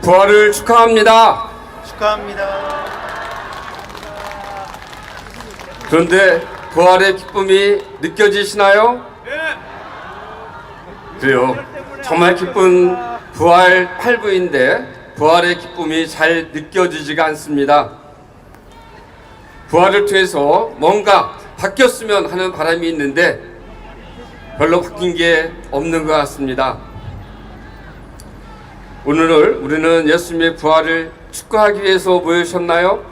부활을 축하합니다. 축하합니다. 그런데 부활의 기쁨이 느껴지시나요? 그래요. 정말 기쁜 부활 8부인데 부활의 기쁨이 잘 느껴지지가 않습니다. 부활을 통해서 뭔가 바뀌었으면 하는 바람이 있는데 별로 바뀐 게 없는 것 같습니다. 오늘 우리는 예수님의 부활을 축하하기 위해서 모이셨나요?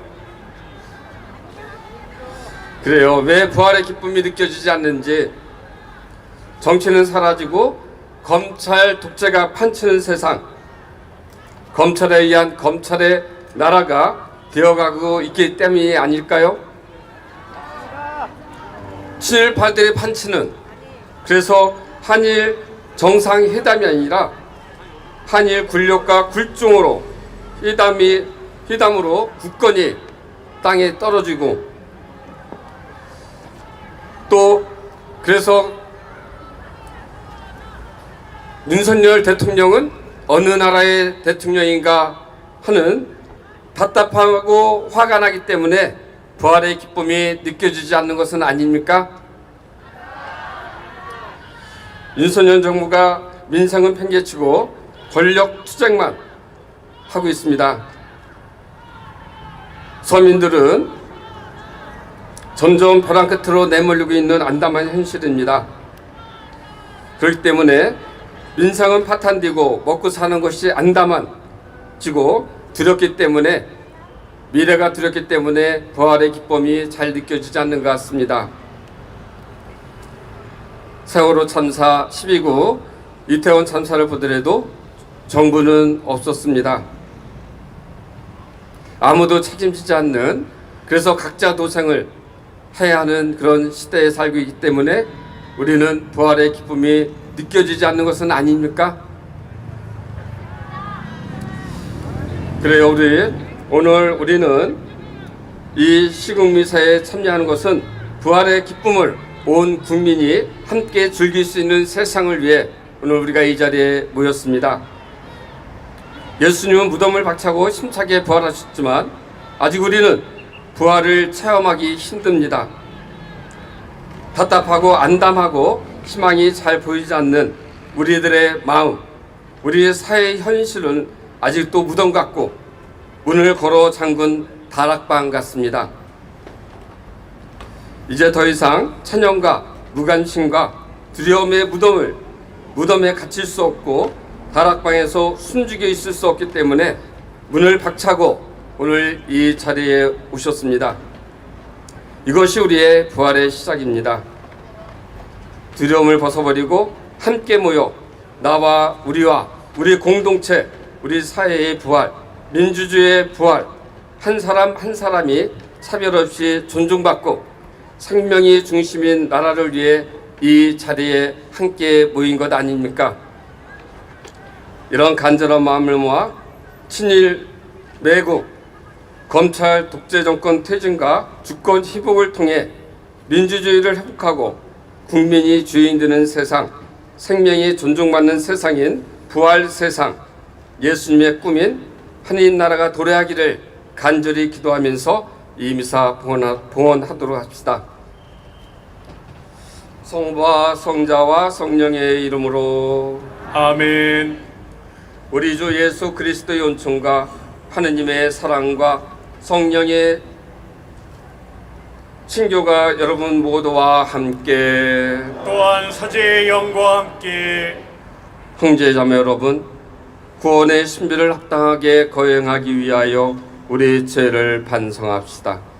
그래요. 왜 부활의 기쁨이 느껴지지 않는지, 정치는 사라지고 검찰 독재가 판치는 세상, 검찰에 의한 검찰의 나라가 되어가고 있기 때문이 아닐까요? 친일파들이 판치는, 그래서 한일 정상회담이 아니라 한일 굴욕과 굴종으로 회담으로 국권이 땅에 떨어지고, 또 그래서 윤석열 대통령은 어느 나라의 대통령인가 하는 답답하고 화가 나기 때문에 부활의 기쁨이 느껴지지 않는 것은 아닙니까? 윤석열 정부가 민생은 팽개치고 권력 투쟁만 하고 있습니다. 서민들은 점점 벼랑 끝으로 내몰리고 있는 암담한 현실입니다. 그렇기 때문에 민생은 파탄되고 먹고 사는 것이 암담해지고 두렵기 때문에, 미래가 두렵기 때문에 부활의 기쁨이 잘 느껴지지 않는 것 같습니다. 세월호 참사 12구 이태원 참사를 보더라도 정부는 없었습니다. 아무도 책임지지 않는, 그래서 각자 도생을 해야 하는 그런 시대에 살고 있기 때문에 우리는 부활의 기쁨이 느껴지지 않는 것은 아닙니까? 그래요. 오늘 우리는 이 시국미사에 참여하는 것은 부활의 기쁨을 온 국민이 함께 즐길 수 있는 세상을 위해 오늘 우리가 이 자리에 모였습니다. 예수님은 무덤을 박차고 힘차게 부활하셨지만 아직 우리는 부활을 체험하기 힘듭니다. 답답하고 안담하고 희망이 잘 보이지 않는 우리들의 마음, 우리의 사회의 현실은 아직도 무덤 같고 문을 걸어 잠근 다락방 같습니다. 이제 더 이상 찬양과 무관심과 두려움의 무덤에 갇힐 수 없고 다락방에서 숨죽여 있을 수 없기 때문에 문을 박차고 오늘 이 자리에 오셨습니다. 이것이 우리의 부활의 시작입니다. 두려움을 벗어버리고 함께 모여 나와 우리 공동체, 우리 사회의 부활, 민주주의의 부활, 한 사람 한 사람이 차별 없이 존중받고 생명이 중심인 나라를 위해 이 자리에 함께 모인 것 아닙니까? 이런 간절한 마음을 모아 친일 매국 검찰 독재 정권 퇴진과 주권 희복을 통해 민주주의를 회복하고 국민이 주인 되는 세상, 생명이 존중받는 세상인 부활 세상, 예수님의 꿈인 하나님 나라가 도래하기를 간절히 기도하면서 이 미사 봉헌하도록 합시다. 성부와 성자와 성령의 이름으로 아멘. 우리 주 예수 그리스도의 은총과 하느님의 사랑과 성령의 친교가 여러분 모두와 함께, 또한 사제의 영과 함께, 형제자매 여러분, 구원의 신비를 합당하게 거행하기 위하여 우리 죄를 반성합시다.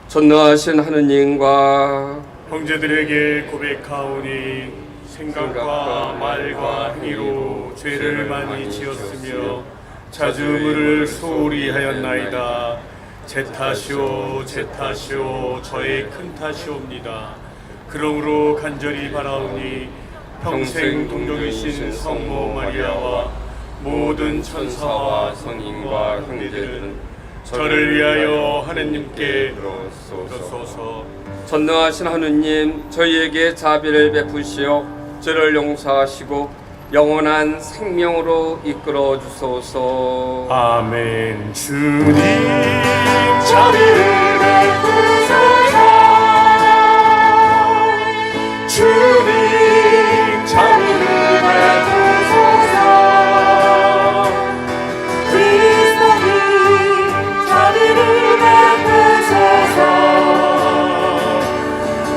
전능하신 하느님과 형제들에게 고백하오니 생각과 말과 행위로 죄를 많이 지었으며 자주음을 소홀히 하였나이다. 제 탓이오 제 탓이오 저의 큰 탓이옵니다. 그러므로 간절히 바라오니 평생 동정이신 성모 마리아와 모든 천사와 성인과 형제들은 저를 위하여 하느님께 들어소서. 전능하신 하느님, 저희에게 자비를 베푸시어 죄를 용서하시고 영원한 생명으로 이끌어 주소서. 아멘. 주님 자비를 베푸소서. 주님 자비를 베푸소서. 그리스도님 자비를 베푸소서.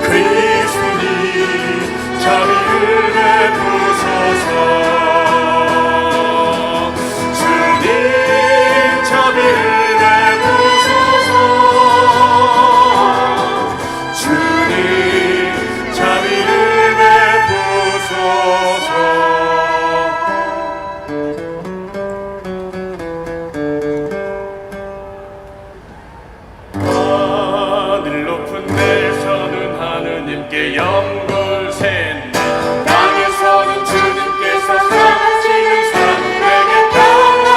그리스도님 자비를 베푸소서. 주님 자비를 베푸소서. 주님 자비를 베푸소서. 하늘 높은 데서는 하느님께 영광을 샌네. 땅에서는 주님께서 사랑하시는 사람들에게 평안.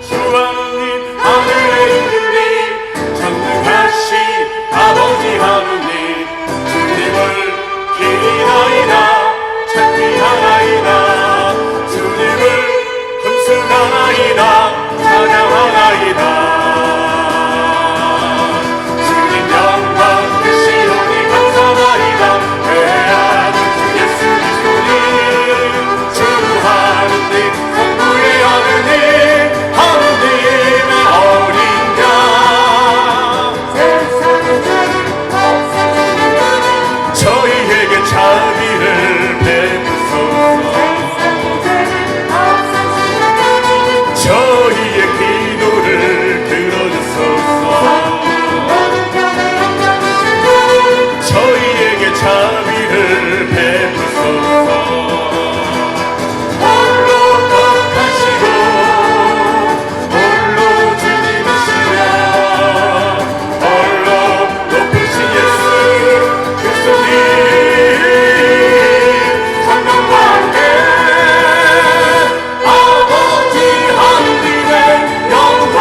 주 하느님 하늘에 있는 전능하신 아버지 하느님, 주님을 기리나이다 찬미하나이다. 주님을 흠숭하나이다 찬양하나이다. 주님 영광 크시오니 감사나이다. 외아들 주 예수 그리스도님, 주 하느님 성부의 하느님, 하느님의 어린 양. 저희에게 자비를 베푸소서. 저희의 기도를 들어주소서. 저희에게 자비를 베푸소서. 홀로 거룩하시고 홀로 주님이시라. 홀로 높으신 예수 그리스도님, 성령과 함께 아버지 하느님의 영광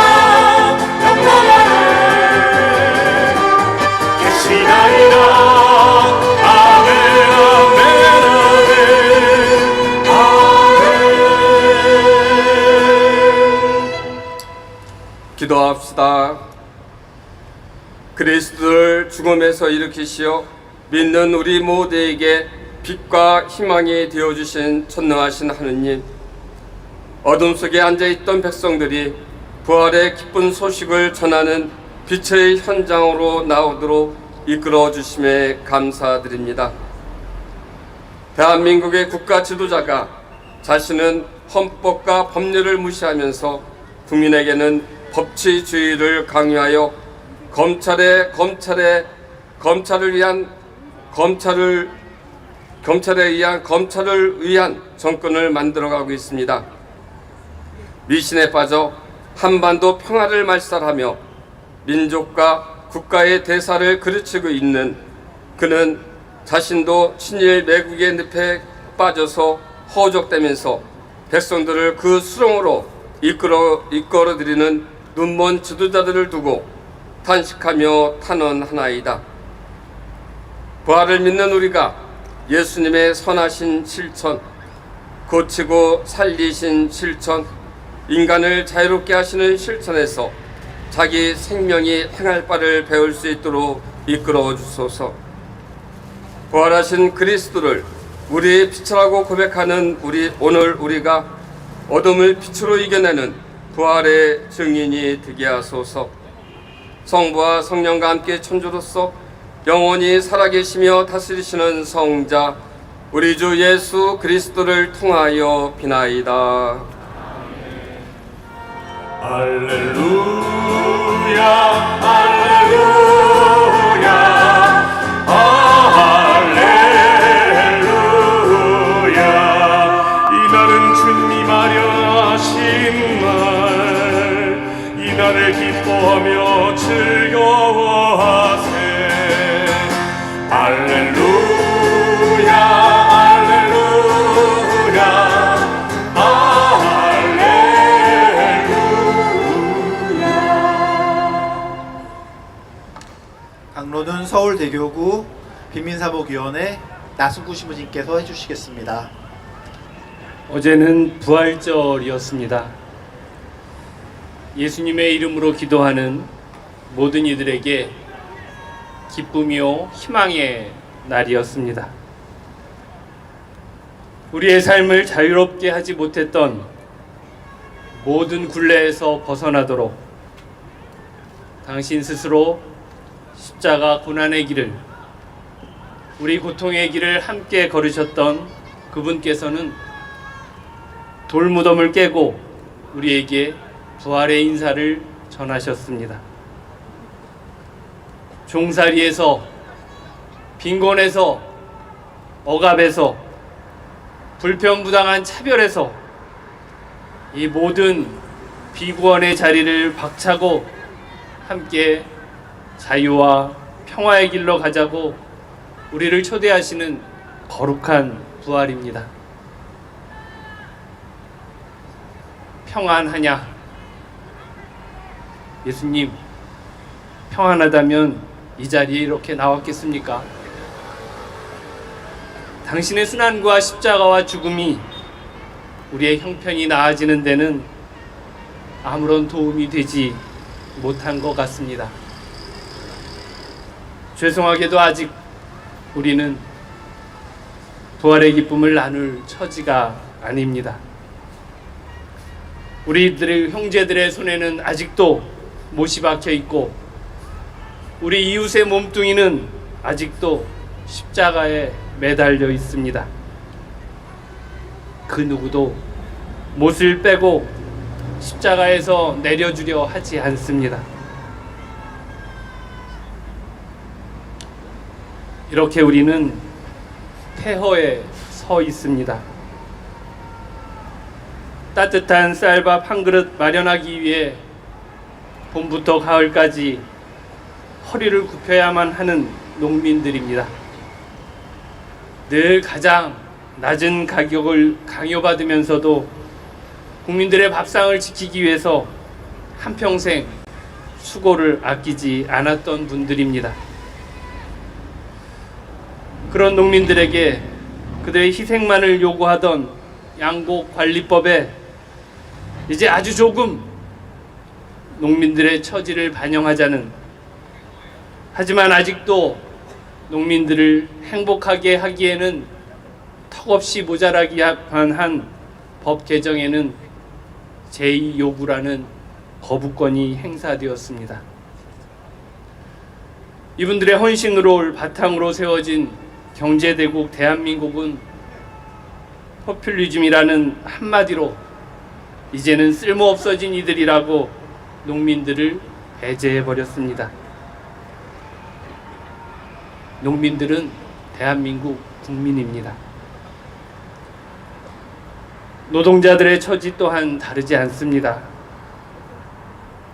영광하네 계시나이다. 아멘 아멘 아멘 아멘. 기도합시다. 그리스도를 죽음에서 일으키시어 믿는 우리 모두에게 빛과 희망이 되어주신 전능하신 하느님, 어둠 속에 앉아있던 백성들이 부활의 기쁜 소식을 전하는 빛의 현장으로 나오도록 이끌어 주심에 감사드립니다. 대한민국의 국가 지도자가 자신은 헌법과 법률을 무시하면서 국민에게는 법치주의를 강요하여 검찰에 의한 검찰을 위한 정권을 만들어가고 있습니다. 미신에 빠져 한반도 평화를 말살하며 민족과 국가의 대사를 그르치고 있는 그는 자신도 친일 매국의 늪에 빠져서 허우적대면서 백성들을 그 수렁으로 이끌어들이는 눈먼 지도자들을 두고 탄식하며 탄원하나이다. 부활을 믿는 우리가 예수님의 선하신 실천, 고치고 살리신 실천, 인간을 자유롭게 하시는 실천에서 자기 생명이 행할 바를 배울 수 있도록 이끌어 주소서. 부활하신 그리스도를 우리의 빛이라고 고백하는 오늘 우리가 어둠을 빛으로 이겨내는 부활의 증인이 되게 하소서. 성부와 성령과 함께 천주로서 영원히 살아계시며 다스리시는 성자 우리 주 예수 그리스도를 통하여 비나이다. 할렐루야 할렐루야 할렐루야. 이날은 주님이 마련하신 날, 이날을 기뻐하며 즐거워하세. 할렐루야 할렐루야 할렐루야. 기도는 서울대교구 빈민사복위원회 나순구 시부님께서 해주시겠습니다. 어제는 부활절이었습니다. 예수님의 이름으로 기도하는 모든 이들에게 기쁨이요 희망의 날이었습니다. 우리의 삶을 자유롭게 하지 못했던 모든 굴레에서 벗어나도록 당신 스스로 십자가 고난의 길을, 우리 고통의 길을 함께 걸으셨던 그분께서는 돌무덤을 깨고 우리에게 부활의 인사를 전하셨습니다. 종살이에서, 빈곤에서, 억압에서, 불평부당한 차별에서 이 모든 비구원의 자리를 박차고 함께 자유와 평화의 길로 가자고 우리를 초대하시는 거룩한 부활입니다. 평안하냐? 예수님, 평안하다면 이 자리에 이렇게 나왔겠습니까? 당신의 순환과 십자가와 죽음이 우리의 형편이 나아지는 데는 아무런 도움이 되지 못한 것 같습니다. 죄송하게도 아직 우리는 부활의 기쁨을 나눌 처지가 아닙니다. 우리들의 형제들의 손에는 아직도 못이 박혀 있고 우리 이웃의 몸뚱이는 아직도 십자가에 매달려 있습니다. 그 누구도 못을 빼고 십자가에서 내려주려 하지 않습니다. 이렇게 우리는 폐허에 서 있습니다. 따뜻한 쌀밥 한 그릇 마련하기 위해 봄부터 가을까지 허리를 굽혀야만 하는 농민들입니다. 늘 가장 낮은 가격을 강요받으면서도 국민들의 밥상을 지키기 위해서 한평생 수고를 아끼지 않았던 분들입니다. 그런 농민들에게 그들의 희생만을 요구하던 양곡관리법에 이제 아주 조금 농민들의 처지를 반영하자는, 하지만 아직도 농민들을 행복하게 하기에는 턱없이 모자라기만 한 법 개정에는 제2 요구라는 거부권이 행사되었습니다. 이분들의 헌신으로 바탕으로 세워진 경제대국 대한민국은 포퓰리즘이라는 한마디로 이제는 쓸모없어진 이들이라고 농민들을 배제해버렸습니다. 농민들은 대한민국 국민입니다. 노동자들의 처지 또한 다르지 않습니다.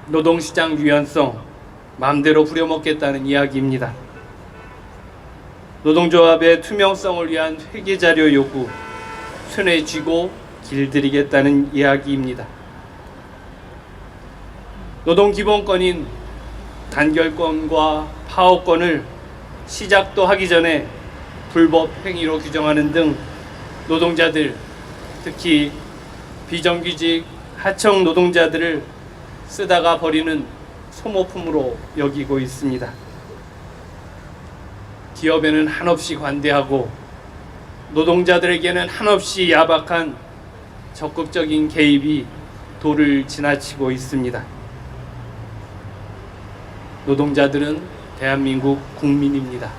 노동시장 유연성, 마음대로 부려먹겠다는 이야기입니다. 노동조합의 투명성을 위한 회계자료 요구, 손에 쥐고 길들이겠다는 이야기입니다. 노동기본권인 단결권과 파업권을 시작도 하기 전에 불법 행위로 규정하는 등 노동자들, 특히 비정규직 하청 노동자들을 쓰다가 버리는 소모품으로 여기고 있습니다. 기업에는 한없이 관대하고 노동자들에게는 한없이 야박한 적극적인 개입이 도를 지나치고 있습니다. 노동자들은 대한민국 국민입니다.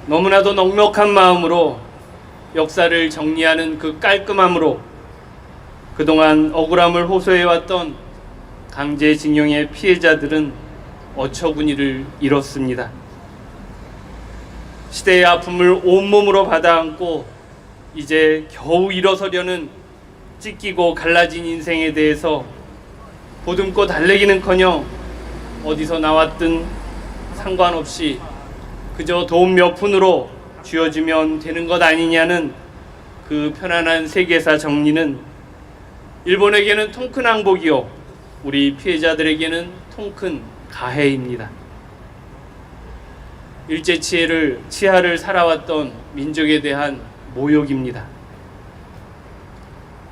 너무나도 넉넉한 마음으로 역사를 정리하는 그 깔끔함으로 그동안 억울함을 호소해왔던 강제징용의 피해자들은 어처구니를 잃었습니다. 시대의 아픔을 온몸으로 받아안고 이제 겨우 일어서려는 찢기고 갈라진 인생에 대해서 보듬고 달래기는커녕 어디서 나왔든 상관없이 그저 돈 몇 푼으로 쥐어주면 되는 것 아니냐는 그 편안한 세계사 정리는 일본에게는 통큰 항복이요, 우리 피해자들에게는 통큰 가해입니다. 일제 치하를 살아왔던 민족에 대한 모욕입니다.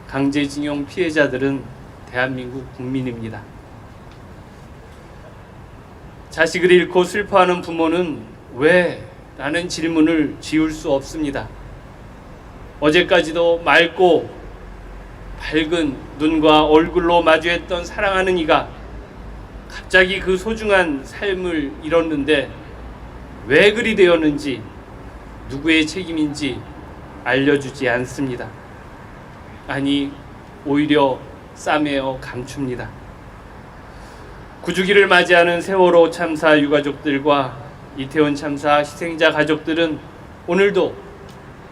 강제징용 피해자들은 대한민국 국민입니다. 자식을 잃고 슬퍼하는 부모는 왜? 라는 질문을 지울 수 없습니다. 어제까지도 맑고 밝은 눈과 얼굴로 마주했던 사랑하는 이가 갑자기 그 소중한 삶을 잃었는데 왜 그리 되었는지, 누구의 책임인지 알려주지 않습니다. 아니, 오히려 싸매어 감춥니다. 구주기를 맞이하는 세월호 참사 유가족들과 이태원 참사 희생자 가족들은 오늘도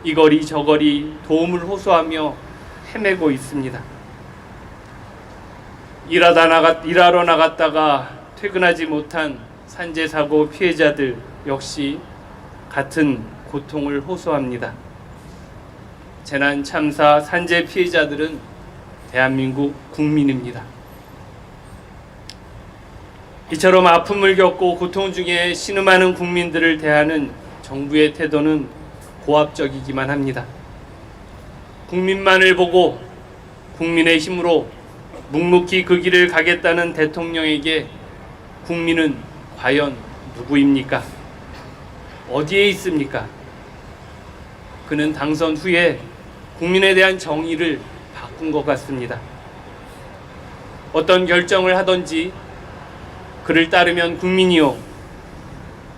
이거리 저거리 도움을 호소하며 헤매고 있습니다. 일하러 나갔다가 퇴근하지 못한 산재사고 피해자들 역시 같은 고통을 호소합니다. 재난 참사 산재 피해자들은 대한민국 국민입니다. 이처럼 아픔을 겪고 고통 중에 신음하는 국민들을 대하는 정부의 태도는 고압적이기만 합니다. 국민만을 보고 국민의 힘으로 묵묵히 그 길을 가겠다는 대통령에게 국민은 과연 누구입니까? 어디에 있습니까? 그는 당선 후에 국민에 대한 정의를 바꾼 것 같습니다. 어떤 결정을 하든지 그를 따르면 국민이요,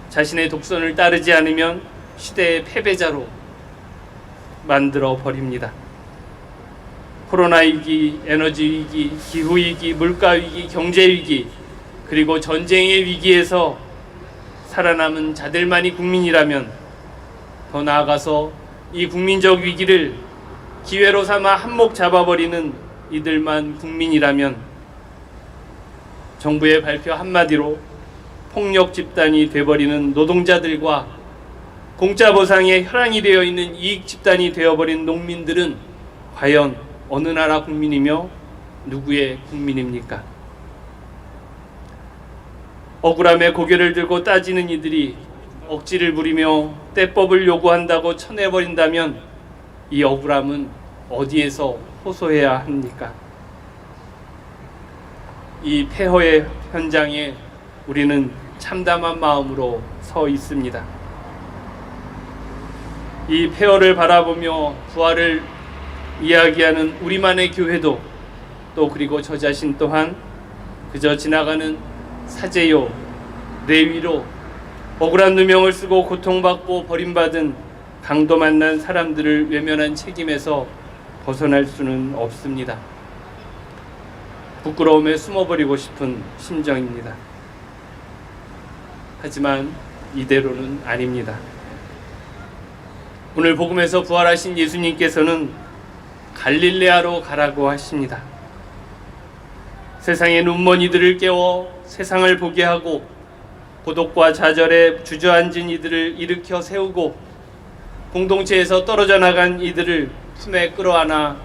자신의 독선을 따르지 않으면 시대의 패배자로 만들어 버립니다. 코로나 위기, 에너지 위기, 기후 위기, 물가 위기, 경제 위기, 그리고 전쟁의 위기에서 살아남은 자들만이 국민이라면, 더 나아가서 이 국민적 위기를 기회로 삼아 한몫 잡아버리는 이들만 국민이라면 정부의 발표 한마디로 폭력 집단이 돼버리는 노동자들과 공짜 보상에 혈안이 되어 있는 이익 집단이 되어버린 농민들은 과연 어느 나라 국민이며 누구의 국민입니까? 억울함에 고개를 들고 따지는 이들이 억지를 부리며 떼법을 요구한다고 쳐내버린다면 이 억울함은 어디에서 호소해야 합니까? 이 폐허의 현장에 우리는 참담한 마음으로 서 있습니다. 이 폐허를 바라보며 부활을 이야기하는 우리만의 교회도 또 그리고 저 자신 또한 그저 지나가는 사제요, 레위로 억울한 누명을 쓰고 고통받고 버림받은 강도 만난 사람들을 외면한 책임에서 벗어날 수는 없습니다. 부끄러움에 숨어버리고 싶은 심정입니다. 하지만 이대로는 아닙니다. 오늘 복음에서 부활하신 예수님께서는 갈릴레아로 가라고 하십니다. 세상의 눈먼 이들을 깨워 세상을 보게 하고 고독과 좌절에 주저앉은 이들을 일으켜 세우고 공동체에서 떨어져 나간 이들을 품에 끌어안아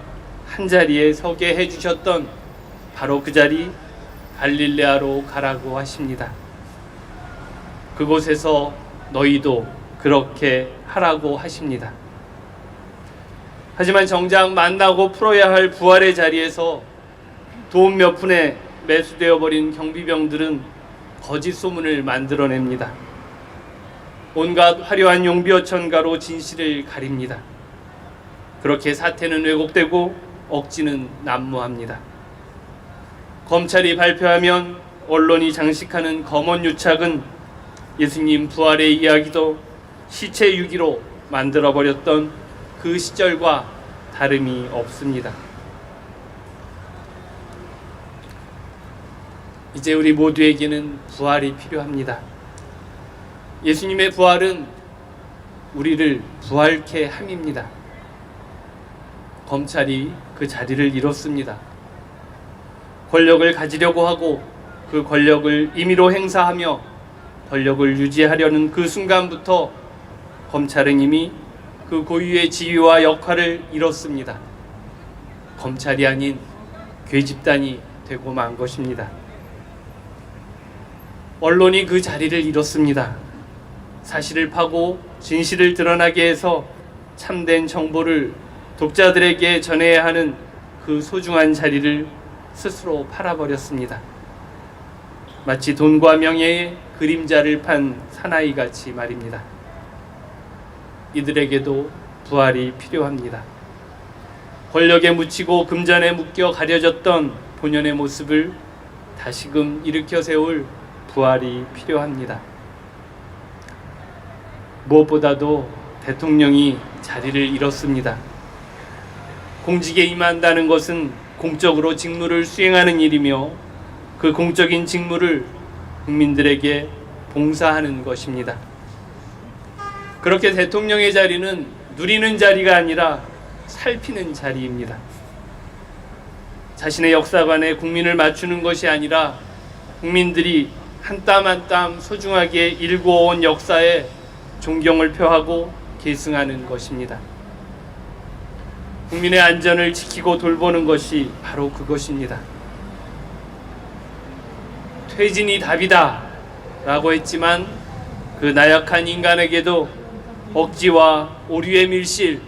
한자리에 서게 해주셨던 바로 그 자리 갈릴레아로 가라고 하십니다. 그곳에서 너희도 그렇게 하라고 하십니다. 하지만 정작 만나고 풀어야 할 부활의 자리에서 돈 몇 푼에 매수되어 버린 경비병들은 거짓 소문을 만들어냅니다. 온갖 화려한 용비어천가로 진실을 가립니다. 그렇게 사태는 왜곡되고 억지는 난무합니다. 검찰이 발표하면 언론이 장식하는 검언 유착은 예수님 부활의 이야기도 시체 유기로 만들어버렸던 그 시절과 다름이 없습니다. 이제 우리 모두에게는 부활이 필요합니다. 예수님의 부활은 우리를 부활케 함입니다. 검찰이 그 자리를 잃었습니다. 권력을 가지려고 하고 그 권력을 임의로 행사하며 권력을 유지하려는 그 순간부터 검찰은 이미 그 고유의 지위와 역할을 잃었습니다. 검찰이 아닌 괴집단이 되고 만 것입니다. 언론이 그 자리를 잃었습니다. 사실을 파고 진실을 드러나게 해서 참된 정보를 독자들에게 전해야 하는 그 소중한 자리를 스스로 팔아버렸습니다. 마치 돈과 명예의 그림자를 판 사나이같이 말입니다. 이들에게도 부활이 필요합니다. 권력에 묻히고 금전에 묶여 가려졌던 본연의 모습을 다시금 일으켜 세울 부활이 필요합니다. 무엇보다도 대통령이 자리를 잃었습니다. 공직에 임한다는 것은 공적으로 직무를 수행하는 일이며 그 공적인 직무를 국민들에게 봉사하는 것입니다. 그렇게 대통령의 자리는 누리는 자리가 아니라 살피는 자리입니다. 자신의 역사관에 국민을 맞추는 것이 아니라 국민들이 한 땀 한 땀 소중하게 일구어온 역사에 존경을 표하고 계승하는 것입니다. 국민의 안전을 지키고 돌보는 것이 바로 그것입니다. 퇴진이 답이다 라고 했지만 그 나약한 인간에게도 억지와 오류의 밀실,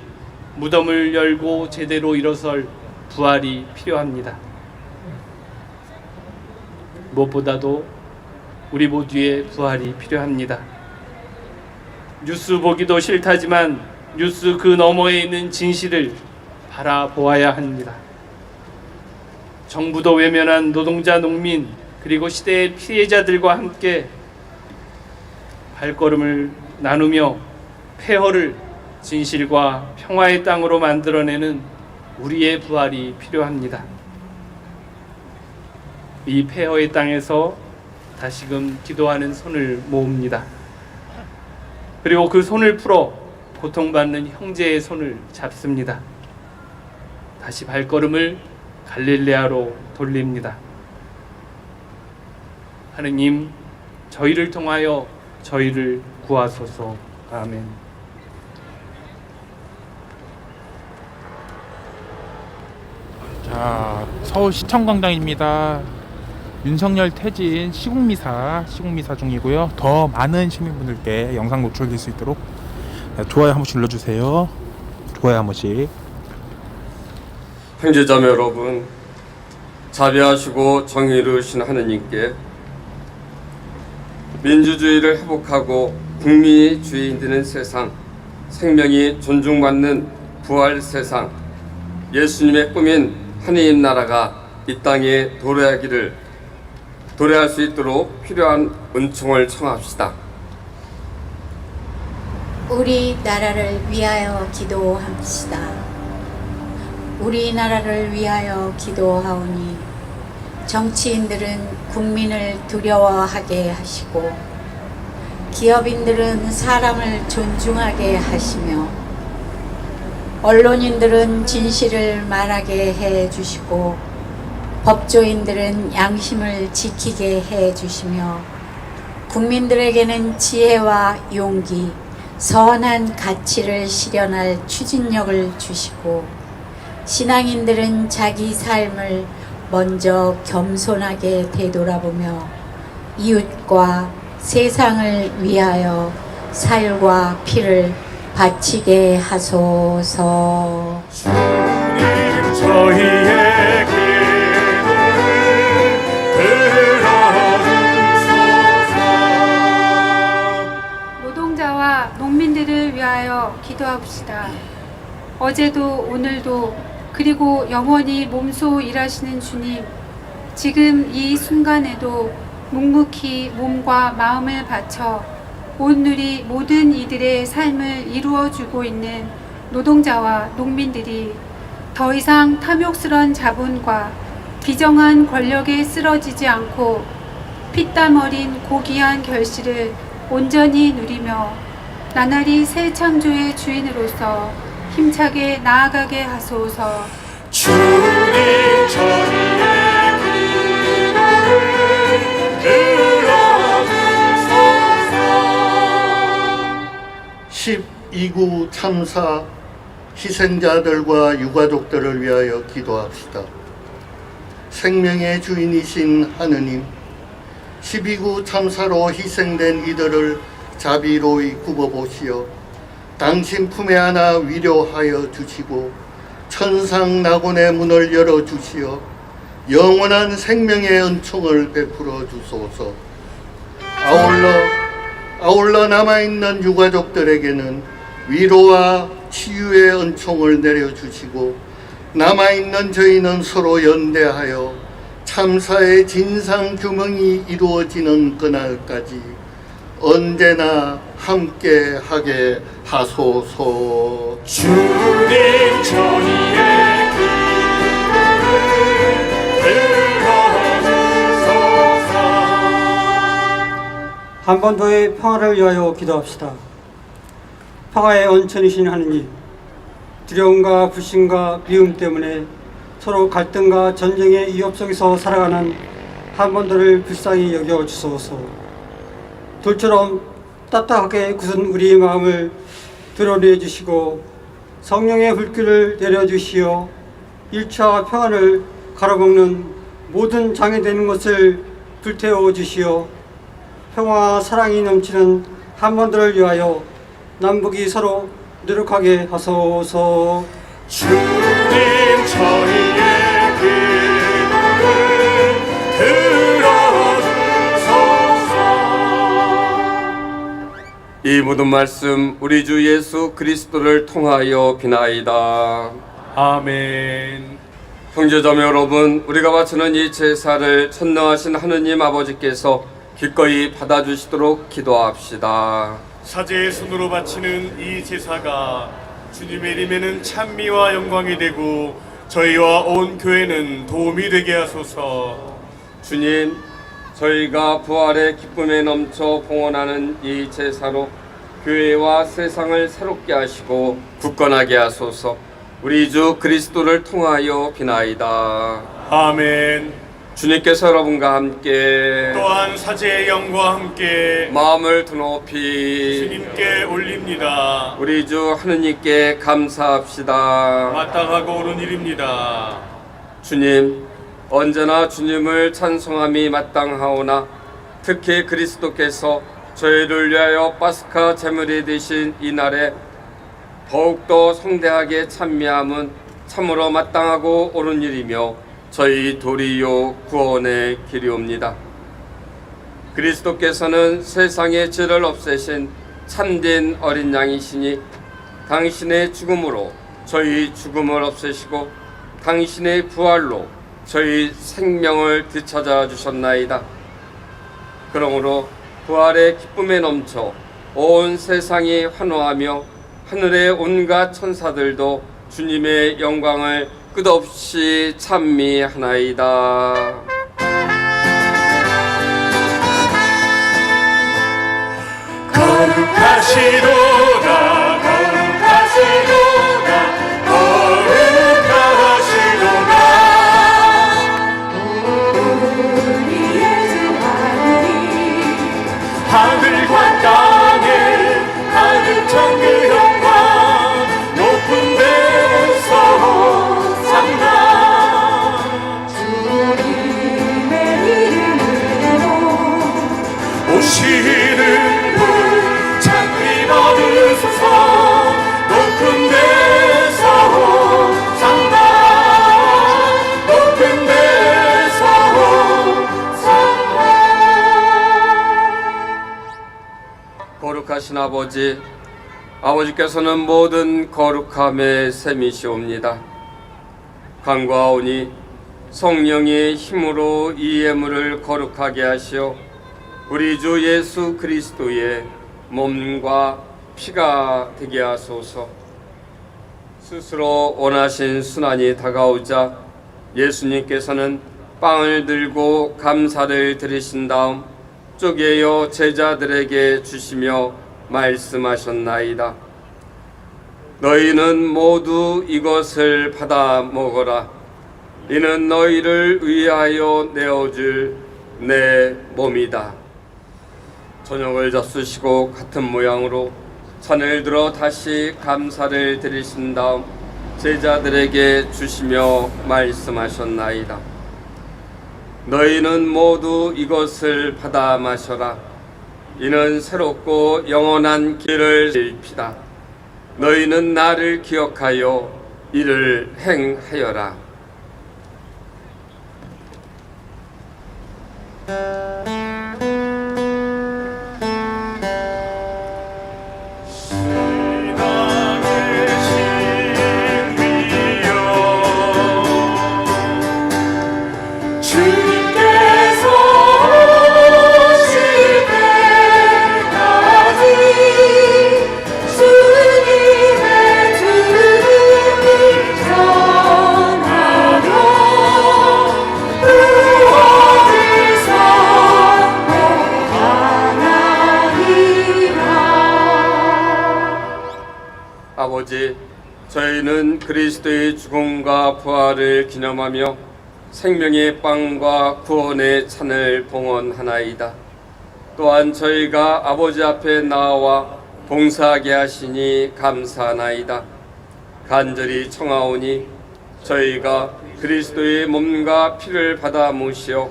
무덤을 열고 제대로 일어설 부활이 필요합니다. 무엇보다도 우리 모두의 부활이 필요합니다. 뉴스 보기도 싫다지만 뉴스 그 너머에 있는 진실을 바라보아야 합니다. 정부도 외면한 노동자, 농민, 그리고 시대의 피해자들과 함께 발걸음을 나누며 폐허를 진실과 평화의 땅으로 만들어내는 우리의 부활이 필요합니다. 이 폐허의 땅에서 다시금 기도하는 손을 모읍니다. 그리고 그 손을 풀어 고통받는 형제의 손을 잡습니다. 다시 발걸음을 갈릴레아로 돌립니다. 하느님, 저희를 통하여 저희를 구하소서. 아멘. 자, 서울시청광장입니다. 윤석열 퇴진 시국미사 중이고요. 더 많은 시민분들께 영상 노출될 수 있도록 좋아요 한 번씩 눌러주세요. 좋아요 한 번씩. 형제자매 여러분, 자비하시고 정의로우신 하느님께 민주주의를 회복하고 국민이 주인 되는 세상, 생명이 존중받는 부활 세상, 예수님의 꿈인 하느님 나라가 이 땅에 도래할 수 있도록 필요한 은총을 청합시다. 우리 나라를 위하여 기도합시다. 우리 나라를 위하여 기도하오니 정치인들은 국민을 두려워하게 하시고 기업인들은 사람을 존중하게 하시며 언론인들은 진실을 말하게 해 주시고 법조인들은 양심을 지키게 해 주시며 국민들에게는 지혜와 용기, 선한 가치를 실현할 추진력을 주시고 신앙인들은 자기 삶을 먼저 겸손하게 되돌아보며 이웃과 세상을 위하여 살과 피를 바치게 하소서. 주님 저희의 기도를 들어주소서. 노동자와 농민들을 위하여 기도합시다. 어제도 오늘도 그리고 영원히 몸소 일하시는 주님, 지금 이 순간에도 묵묵히 몸과 마음을 바쳐 온누리 모든 이들의 삶을 이루어주고 있는 노동자와 농민들이 더 이상 탐욕스런 자본과 비정한 권력에 쓰러지지 않고 피땀 어린 고귀한 결실을 온전히 누리며 나날이 새 창조의 주인으로서 힘차게 나아가게 하소서. 주님 저희의 기도를 들어주소서. 12구 참사 희생자들과 유가족들을 위하여 기도합시다. 생명의 주인이신 하느님, 12구 참사로 희생된 이들을 자비로이 굽어보시어 당신 품에 안아 위로하여 주시고 천상 낙원의 문을 열어주시어 영원한 생명의 은총을 베풀어 주소서. 아울러 남아있는 유가족들에게는 위로와 치유의 은총을 내려주시고 남아있는 저희는 서로 연대하여 참사의 진상 규명이 이루어지는 그날까지 언제나 함께하게 하소서. 주님 저희의 기도를 들어주소서. 한반도의 평화를 위하여 기도합시다. 평화의 원천이신 하느님, 두려움과 불신과 미움 때문에 서로 갈등과 전쟁의 위협 속에서 살아가는 한반도를 불쌍히 여겨 주소서. 돌처럼 따뜻하게 굳은 우리의 마음을 드러내 주시고 성령의 불길을 내려주시어 일처와 평화를 가로막는 모든 장애되는 것을 불태워 주시어 평화와 사랑이 넘치는 한반도를 위하여 남북이 서로 노력하게 하소서. 주님 저희의 기도를 들어주소서. 이 모든 말씀 우리 주 예수 그리스도를 통하여 비나이다. 아멘. 형제자매 여러분, 우리가 바치는 이 제사를 전능하신 하느님 아버지께서 기꺼이 받아주시도록 기도합시다. 사제의 손으로 바치는 이 제사가 주님의 이름에는 찬미와 영광이 되고 저희와 온 교회는 도움이 되게 하소서. 주님, 저희가 부활의 기쁨에 넘쳐 봉헌하는 이 제사로 교회와 세상을 새롭게 하시고 굳건하게 하소서. 우리 주 그리스도를 통하여 비나이다. 아멘. 주님께서 여러분과 함께 또한 사제의 영과 함께 마음을 드높이 주님께 올립니다. 우리 주 하느님께 감사합시다. 마땅하고 옳은 일입니다. 주님, 언제나 주님을 찬송함이 마땅하오나 특히 그리스도께서 저희를 위하여 파스카 제물이 되신 이날에 더욱더 성대하게 찬미함은 참으로 마땅하고 옳은 일이며 저희 도리요 구원의 길이옵니다. 그리스도께서는 세상의 죄를 없애신 참된 어린 양이시니 당신의 죽음으로 저희 죽음을 없애시고 당신의 부활로 저희 생명을 되찾아 주셨나이다. 그러므로 부활의 기쁨에 넘쳐 온 세상이 환호하며 하늘의 온갖 천사들도 주님의 영광을 끝없이 찬미하나이다. 거룩하시도다 거룩하시도다 거룩하시도다. 우리의 주 하느님 하늘과 땅에 가득 찬 그 영광 높은 데서 호산나. 주님의 이름으로 오시는 분 찬미 받으소서. 높은 데서 호산나 높은 데서 호산나. 거룩하신 아버지, 아버지께서는 모든 거룩함의 셈이시옵니다. 간과하오니 성령의 힘으로 이 예물을 거룩하게 하시어 우리 주 예수 그리스도의 몸과 피가 되게 하소서. 스스로 원하신 순환이 다가오자 예수님께서는 빵을 들고 감사를 드리신 다음 쪼개어 제자들에게 주시며 말씀하셨나이다. 너희는 모두 이것을 받아 먹어라. 이는 너희를 위하여 내어줄 내 몸이다. 저녁을 잡수시고 같은 모양으로 잔을 들어 다시 감사를 드리신 다음 제자들에게 주시며 말씀하셨나이다. 너희는 모두 이것을 받아 마셔라. 이는 새롭고 영원한 길을 일피다. 너희는 나를 기억하여 이를 행하여라. 아버지, 저희는 그리스도의 죽음과 부활을 기념하며 생명의 빵과 구원의 찬을 봉헌하나이다. 또한 저희가 아버지 앞에 나와 봉사하게 하시니 감사하나이다. 간절히 청하오니 저희가 그리스도의 몸과 피를 받아 모시어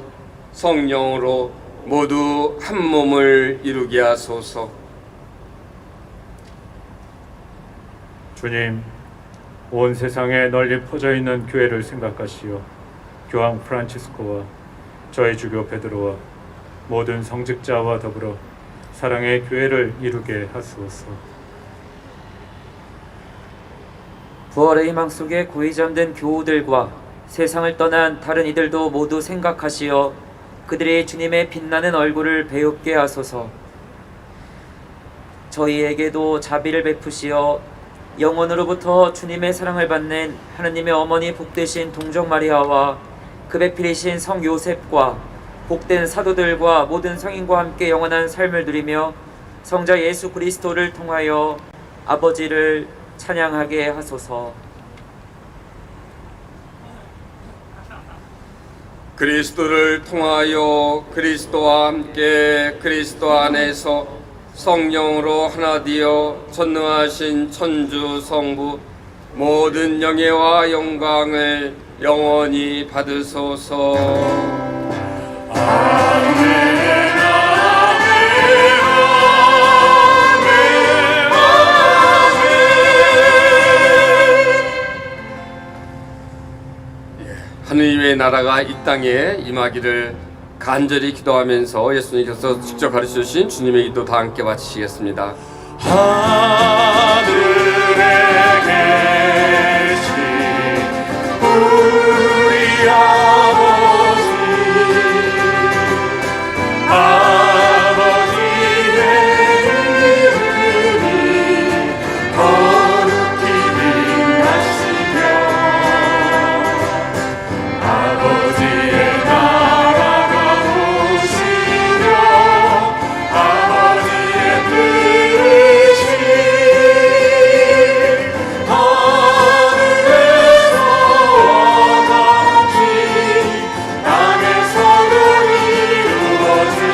성령으로 모두 한 몸을 이루게 하소서. 주님, 온 세상에 널리 퍼져 있는 교회를 생각하시어 교황 프란치스코와 저희 주교 베드로와 모든 성직자와 더불어 사랑의 교회를 이루게 하소서. 부활의 희망 속에 고이 잠든 교우들과 세상을 떠난 다른 이들도 모두 생각하시어 그들이 주님의 빛나는 얼굴을 배웁게 하소서. 저희에게도 자비를 베푸시어 영원으로부터 주님의 사랑을 받는 하느님의 어머니 복되신 동정 마리아와 그 배필이신 성 요셉과 복된 사도들과 모든 성인과 함께 영원한 삶을 누리며 성자 예수 그리스도를 통하여 아버지를 찬양하게 하소서. 그리스도를 통하여 그리스도와 함께 그리스도 안에서 성령으로 하나 되어 전능하신 천주 성부 모든 영예와 영광을 영원히 받으소서. 아멘. 하느님의 나라가 이 땅에 임하기를 간절히 기도하면서 예수님께서 직접 가르쳐주신 주님의 기도 다 함께 바치시겠습니다. 하늘에 계신 우리 아버지, 아버지의 이름이 거룩히 빛나시며 아버지의 나라가 오시며 아버지의 뜻이 하늘에서와 같이 땅에서도 이루어지소서.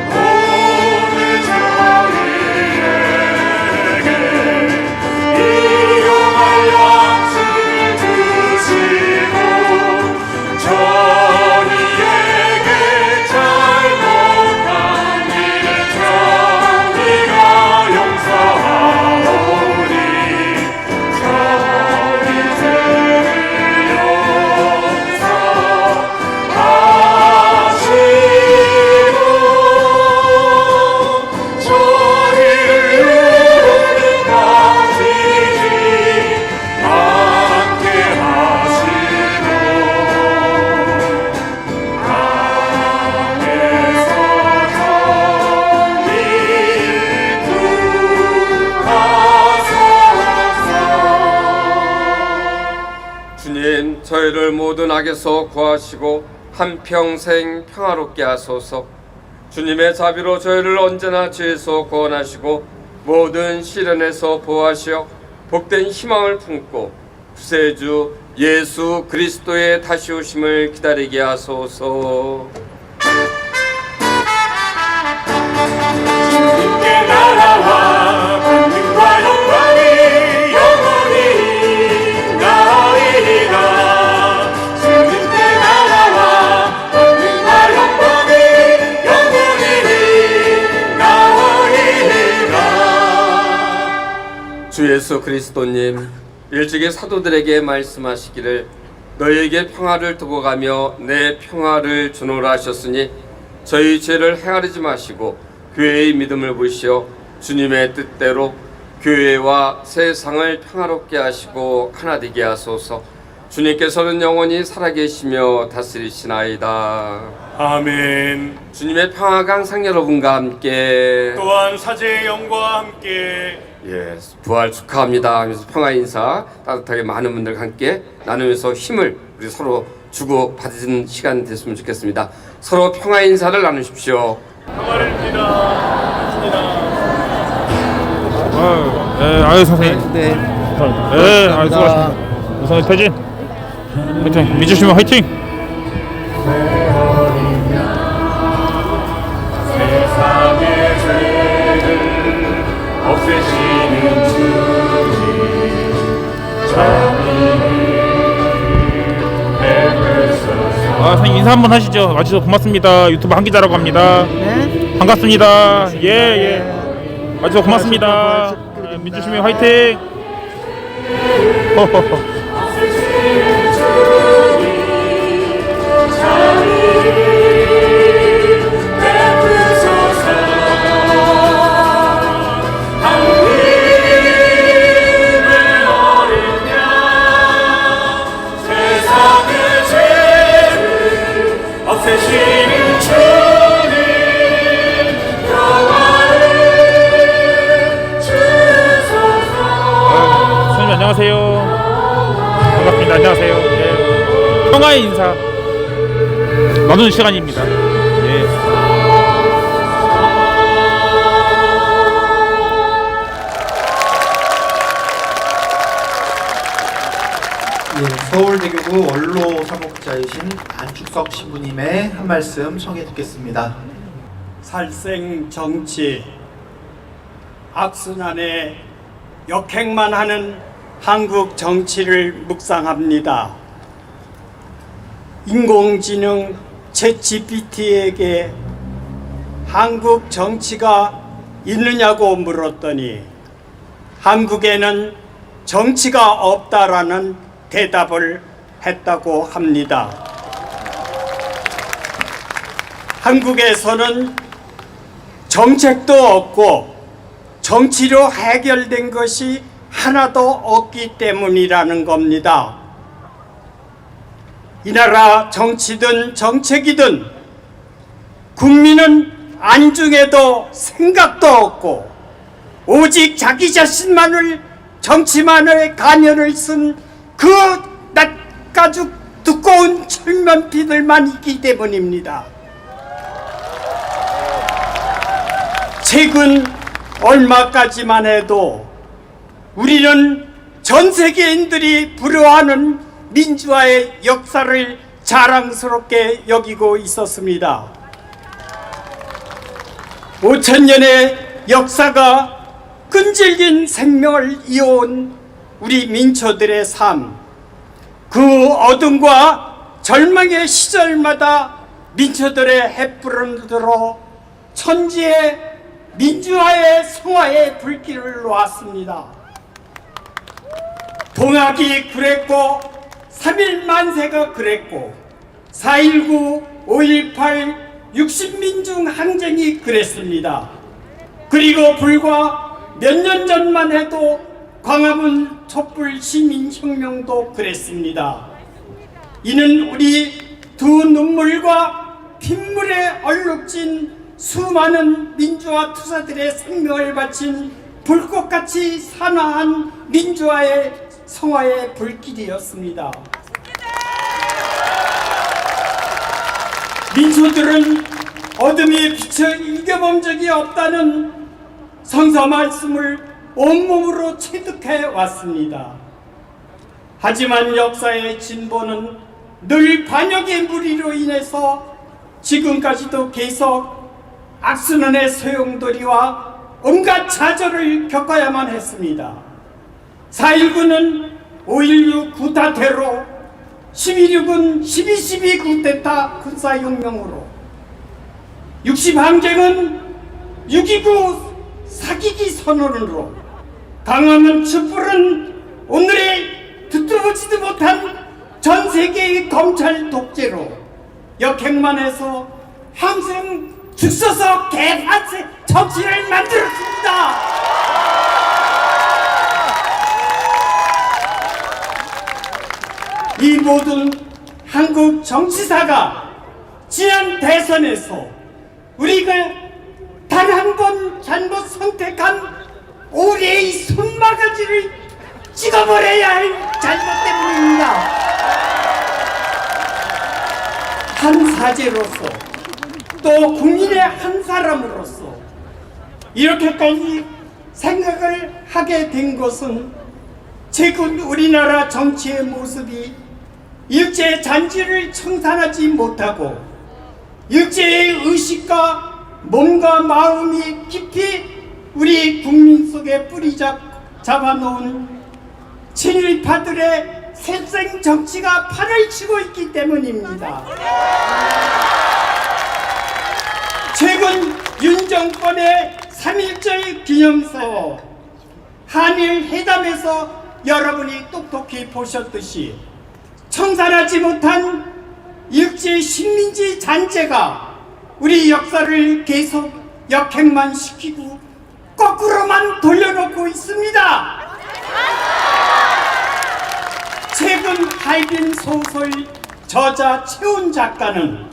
오늘 저희에게 일용할 양식을 주시고 저희에게 잘못한 일을 저희가 용서하오니 저희 죄를 용서하시고 저희를 유혹에 빠지지 않게 하시고 땅에서 전이 구하소서. 주님, 저희를 모든 악에서 구하시고 한평생 평화롭게 하소서. 주님의 자비로 저희를 언제나 죄에서 구원하시고 모든 시련에서 보호하시어 복된 희망을 품고 구세주 예수 그리스도의 다시 오심을 기다리게 하소서. 주님께 나라와 권능과 영광이 영원히 나이리라. 주님께 예수 그리스도님, 일찍이 사도들에게 말씀하시기를 너희에게 평화를 두고 가며 내 평화를 주노라 하셨으니 저희 죄를 헤아리지 마시고 교회의 믿음을 보시어 주님의 뜻대로 교회와 세상을 평화롭게 하시고 하나 되게 하소서. 주님께서는 영원히 살아계시며 다스리시나이다. 아멘. 주님의 평화가 항상 여러분과 함께. 또한 사제의 영과 함께. 예, 부활 축하합니다 하면서 평화 인사 따뜻하게 많은 분들과 함께 나누면서 힘을 우리 서로 주고 받은 시간 됐으면 좋겠습니다. 서로 평화 인사를 나누십시오. 평화를 빕니다. 아유 선생님. 네. 아유 수고하셨습니다. 우선 퇴진. 화이팅. 민주시민 화이팅. 세상의 죄를 없애시는 주님, 선생님 인사 한번 하시죠. 와주셔서 고맙습니다. 유튜브 한기자라고 합니다. 네. 반갑습니다. 예. 와주셔서 고맙습니다. 민주시민 화이팅. 안녕하세요. 반갑습니다. 안녕하세요. 네. 평화의 인사 나누는 시간입니다. 서울대교구 원로 사목자이신 안축석 신부님의 한 말씀 청해 듣겠습니다. 살생 정치, 악순환에 역행만 하는 한국 정치를 묵상합니다. 인공지능 챗GPT에게 한국 정치가 있느냐고 물었더니 한국에는 정치가 없다라는 대답을 했다고 합니다. 한국에서는 정책도 없고 정치로 해결된 것이 하나도 없기 때문이라는 겁니다. 이 나라 정치든 정책이든 국민은 안중에도 생각도 없고 오직 자기 자신만을 정치만의 가면을 쓴 그 낯가죽 두꺼운 철면피들만 있기 때문입니다. 최근 얼마까지만 해도 우리는 전 세계인들이 부러워하는 민주화의 역사를 자랑스럽게 여기고 있었습니다. 5000년의 역사가 끈질긴 생명을 이어온 우리 민초들의 삶, 그 어둠과 절망의 시절마다 민초들의 횃불을 들어 천지의 민주화의 성화의 불길을 놓았습니다. 동학이 그랬고 3.1 만세가 그랬고 4.19, 5.18, 60민중 항쟁이 그랬습니다. 그리고 불과 몇 년 전만 해도 광화문 촛불 시민혁명도 그랬습니다. 이는 우리 두 눈물과 핏물에 얼룩진 수많은 민주화 투사들의 생명을 바친 불꽃같이 산화한 민주화의 성화의 불길이었습니다. 민초들은 어둠이 비쳐 이겨본 적이 없다는 성서 말씀을 온몸으로 체득해 왔습니다. 하지만 역사의 진보는 늘 반역의 무리로 인해서 지금까지도 계속 악순환의 소용돌이와 온갖 좌절을 겪어야만 했습니다. 4.19는 5.16 구타 테러, 11.6은 12.12 쿠데타 군사혁명으로, 60 항쟁은 6.29 사기기 선언으로, 강화문 촛불은 오늘의 듣도 보지도 못한 전 세계의 검찰 독재로 역행만 해서 항상 죽서서 개판세 정치를 만들었습니다. 이 모든 한국 정치사가 지난 대선에서 우리가 단 한 번 잘못 선택한 오리의 손바가지를 찍어버려야 할 잘못 때문입니다. 한 사제로서 또 국민의 한 사람으로서 이렇게까지 생각을 하게 된 것은 최근 우리나라 정치의 모습이 일제 잔재를 청산하지 못하고 일제의 의식과 몸과 마음이 깊이 우리 국민 속에 뿌리 잡아놓은 친일파들의 새생 정치가 판을 치고 있기 때문입니다. 최근 윤 정권의 3.1절 기념서 한일 회담에서 여러분이 똑똑히 보셨듯이 청산하지 못한 일제 식민지 잔재가 우리 역사를 계속 역행만 시키고 거꾸로만 돌려놓고 있습니다. 최근 할빈 소설 저자 최훈 작가는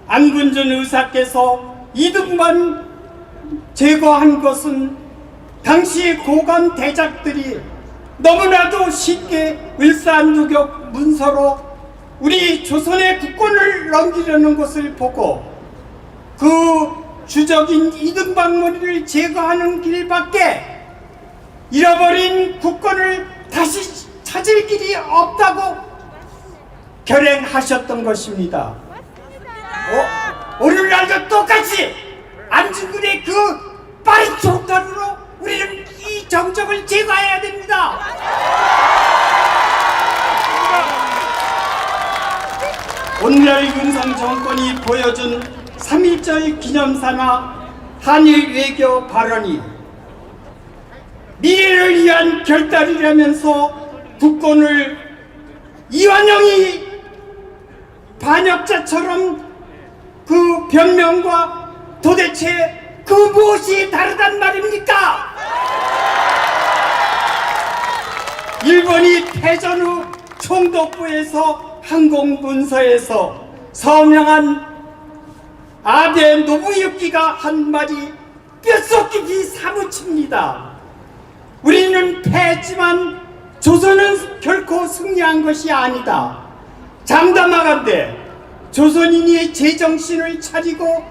안근준 의사께서 이등만 제거한 것은 당시 고관 대작들이 너무나도 쉽게 일산유격 문서로 우리 조선의 국권을 넘기려는 것을 보고 그 주적인 이등박문을 제거하는 길밖에 잃어버린 국권을 다시 찾을 길이 없다고 결행하셨던 것입니다. 오늘날도 똑같이 안중근의 그 빠른 촉달으로 우리는 이 정적을 제거해야 됩니다. 오늘날 윤석 정권이 보여준 3.1절 기념사나 한일 외교 발언이 미래를 위한 결단이라면서 국권을 이완영이 반역자처럼 그 변명과 도대체 그 무엇이 다르단 말입니까? 일본이 패전 후 총독부에서 항공문서에서 서명한 아베 노부유키가 한 말이 뼛속 깊이 사무칩니다. 우리는 패했지만 조선은 결코 승리한 것이 아니다. 장담하건대 조선인이 제정신을 차리고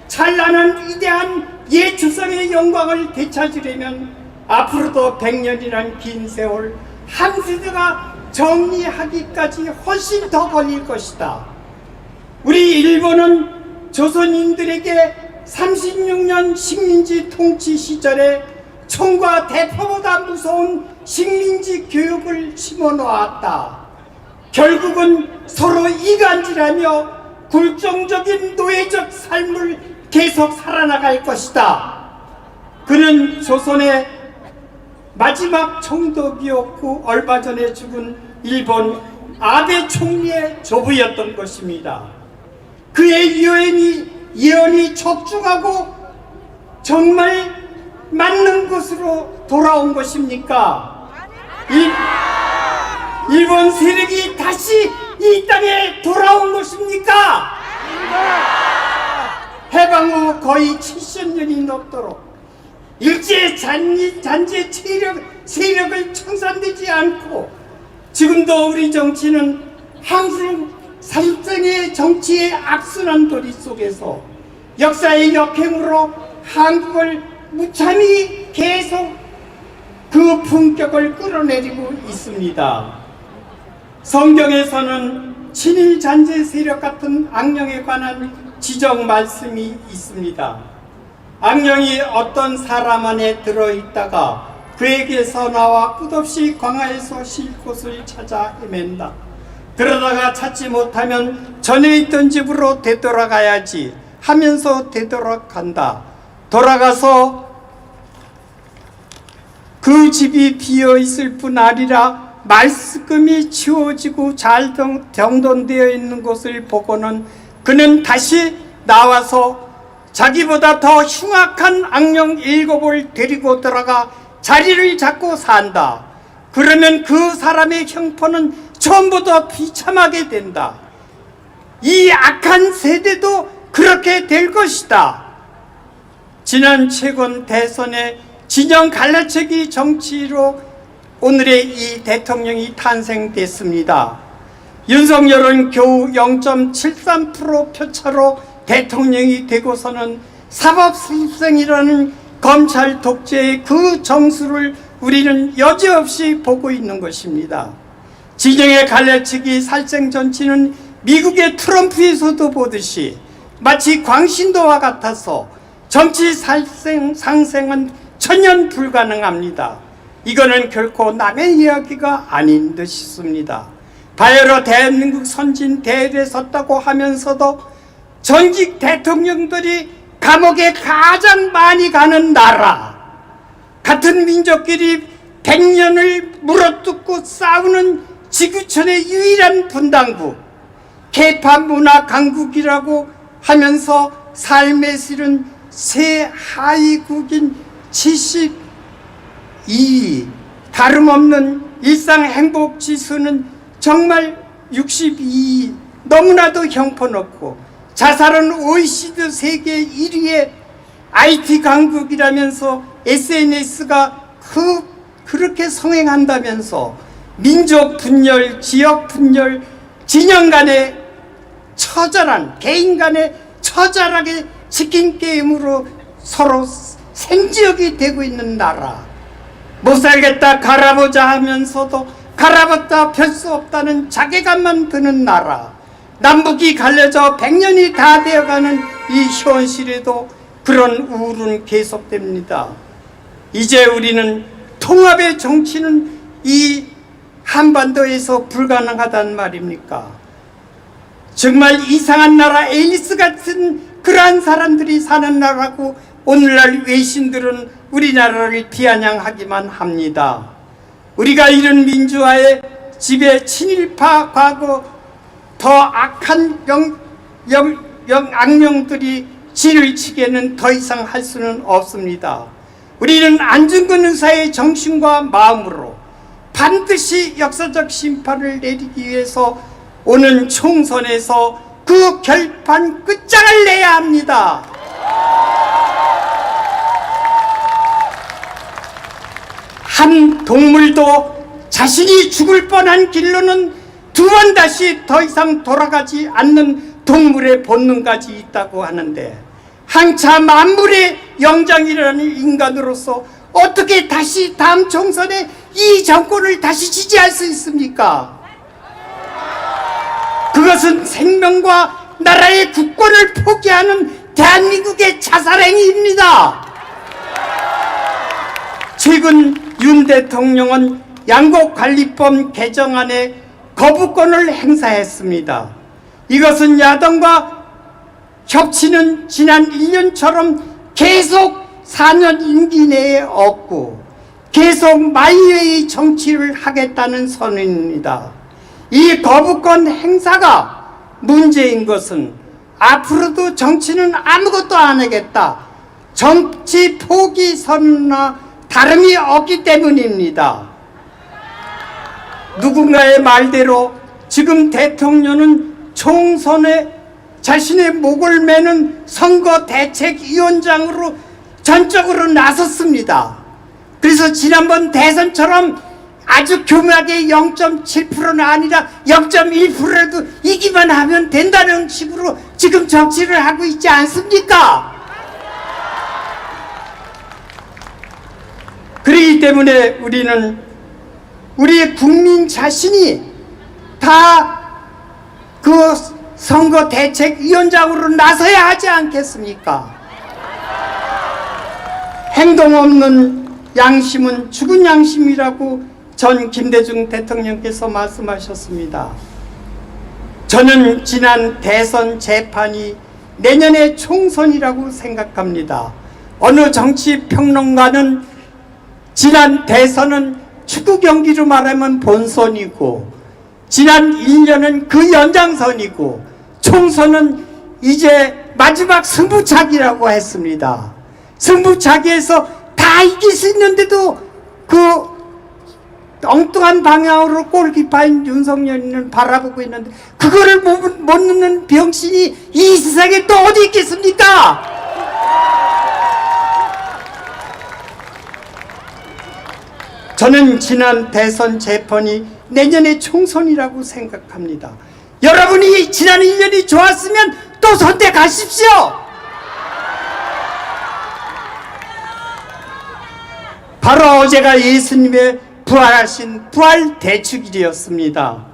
찬란한 위대한 예추성의 영광을 되찾으려면 앞으로도 100년이란 긴 세월 한 세대가 정리하기까지 훨씬 더 걸릴 것이다. 우리 일본은 조선인들에게 36년 식민지 통치 시절에 총과 대포보다 무서운 식민지 교육을 심어놓았다. 결국은 서로 이간질하며 굴종적인 노예적 삶을 계속 살아나갈 것이다. 그는 조선의 마지막 총독이었고 얼마 전에 죽은 일본 아베 총리의 조부였던 것입니다. 그의 예언이 적중하고 정말 맞는 것으로 돌아온 것입니까? 일본 세력이 다시 이 땅에 돌아온 것입니까? 해방 후 거의 70년이 넘도록 일제 잔재 세력을 청산되지 않고 지금도 우리 정치는 항상 삼성의 정치의 악순환 도리 속에서 역사의 역행으로 한국을 무참히 계속 그 품격을 끌어내리고 있습니다. 성경에서는 친일 잔재 세력 같은 악령에 관한 지적 말씀이 있습니다. 악령이 어떤 사람 안에 들어있다가 그에게서 나와 끝없이 광야에서 쉴 곳을 찾아 헤맨다. 그러다가 찾지 못하면 전에 있던 집으로 되돌아가야지 하면서 되돌아간다. 돌아가서 그 집이 비어 있을 뿐 아니라 말끔히 치워지고 잘 정돈되어 있는 것을 보고는 그는 다시 나와서 자기보다 더 흉악한 악령 7을 데리고 들어가 자리를 잡고 산다. 그러면 그 사람의 형편은 처음부터 비참하게 된다. 이 악한 세대도 그렇게 될 것이다. 지난 최근 대선의 진영 갈라치기 정치로 오늘의 이 대통령이 탄생됐습니다. 윤석열은 겨우 0.73% 표차로 대통령이 되고서는 사법수습생이라는 검찰 독재의 그 정수를 우리는 여지없이 보고 있는 것입니다. 진영의 갈라치기 살생정치는 미국의 트럼프에서도 보듯이 마치 광신도와 같아서 정치 상생은 천연 불가능합니다. 이거는 결코 남의 이야기가 아닌 듯 싶습니다. 바야흐로 대한민국 선진 대열에 섰다고 하면서도 전직 대통령들이 감옥에 가장 많이 가는 나라, 같은 민족끼리 100년을 물어뜯고 싸우는 지구촌의 유일한 분당국, 개파 문화 강국이라고 하면서 삶의 실은 새 하위국인 72위, 다름없는 일상 행복 지수는 정말 62위, 너무나도 형편없고 자살은 OECD 세계 1위의 IT 강국이라면서 SNS가 그렇게 성행한다면서 민족 분열, 지역 분열, 진영 간의 처절한, 개인 간의 처절하게 치킨 게임으로 서로 생지역이 되고 있는 나라, 못 살겠다 갈아보자 하면서도 갈아봤다 별 수 없다는 자괴감만 드는 나라, 남북이 갈려져 100년이 다 되어가는 이 현실에도 그런 우울은 계속됩니다. 이제 우리는 통합의 정치는 이 한반도에서 불가능하단 말입니까? 정말 이상한 나라, 앨리스 같은 그러한 사람들이 사는 나라고 오늘날 외신들은 우리나라를 비아냥하기만 합니다. 우리가 이런 민주화의 집에 친일파 과거 더 악한 악령들이 진을 치게는 더 이상 할 수는 없습니다. 우리는 안중근 의사의 정신과 마음으로 반드시 역사적 심판을 내리기 위해서 오는 총선에서 그 결판 끝장을 내야 합니다. 한 동물도 자신이 죽을 뻔한 길로는 두 번 다시 더 이상 돌아가지 않는 동물의 본능까지 있다고 하는데, 한차 만물의 영장이라는 인간으로서 어떻게 다시 다음 총선에 이 정권을 다시 지지할 수 있습니까? 그것은 생명과 나라의 국권을 포기하는 대한민국의 자살행위입니다. 최근 윤 대통령은 양곡관리법 개정안에 거부권을 행사했습니다. 이것은 야당과 협치는 지난 1년처럼 계속 4년 임기 내에 없고 계속 마이웨이 정치를 하겠다는 선언입니다. 이 거부권 행사가 문제인 것은 앞으로도 정치는 아무것도 안 하겠다, 정치 포기 선언이나 다름이 없기 때문입니다. 누군가의 말대로 지금 대통령은 총선에 자신의 목을 매는 선거대책위원장으로 전적으로 나섰습니다. 그래서 지난번 대선처럼 아주 교묘하게 0.7%는 아니라 0.1%라도 이기만 하면 된다는 식으로 지금 정치를 하고 있지 않습니까? 그렇기 때문에 우리는 우리 국민 자신이 다 그 선거대책위원장으로 나서야 하지 않겠습니까? 행동 없는 양심은 죽은 양심이라고 전 김대중 대통령께서 말씀하셨습니다. 저는 지난 대선 재판이 내년의 총선이라고 생각합니다. 어느 정치평론가는 지난 대선은 축구 경기로 말하면 본선이고, 지난 1년은 그 연장선이고, 총선은 이제 마지막 승부차기라고 했습니다. 승부차기에서 다 이길 수 있는데도 그 엉뚱한 방향으로 골키퍼인 윤석열이는 바라보고 있는데, 그거를 못 넣는 병신이 이 세상에 또 어디 있겠습니까? 저는 지난 대선 재판이 내년에 총선이라고 생각합니다. 여러분이 지난 1년이 좋았으면 또 선택하십시오. 바로 어제가 예수님의 부활하신 부활 대축일이었습니다.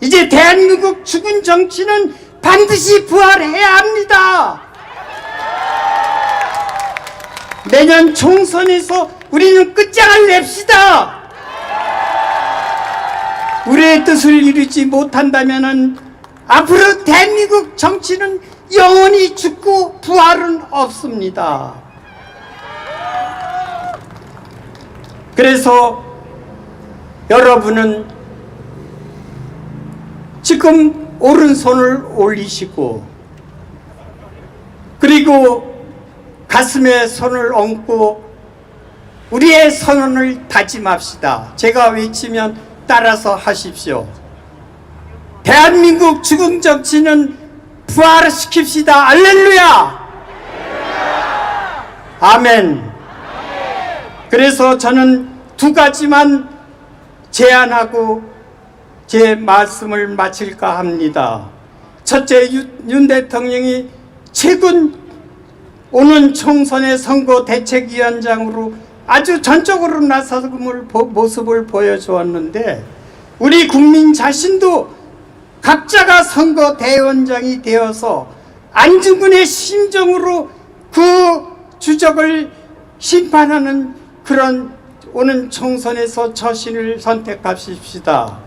이제 대한민국 죽은 정치는 반드시 부활해야 합니다. 내년 총선에서 우리는 끝장을 냅시다. 우리의 뜻을 이루지 못한다면 앞으로 대한민국 정치는 영원히 죽고 부활은 없습니다. 그래서 여러분은 지금 오른손을 올리시고, 그리고 가슴에 손을 얹고 우리의 선언을 다짐합시다. 제가 외치면 따라서 하십시오. 대한민국 죽은 정치는 부활시킵시다. 알렐루야! 아멘. 그래서 저는 두 가지만 제안하고 제 말씀을 마칠까 합니다. 첫째, 윤 대통령이 최근 오는 총선의 선거 대책위원장으로 아주 전적으로 나서는 모습을 보여주었는데, 우리 국민 자신도 각자가 선거 대원장이 되어서 안중근의 심정으로 그 주적을 심판하는 그런 오는 총선에서 처신을 선택하십시다.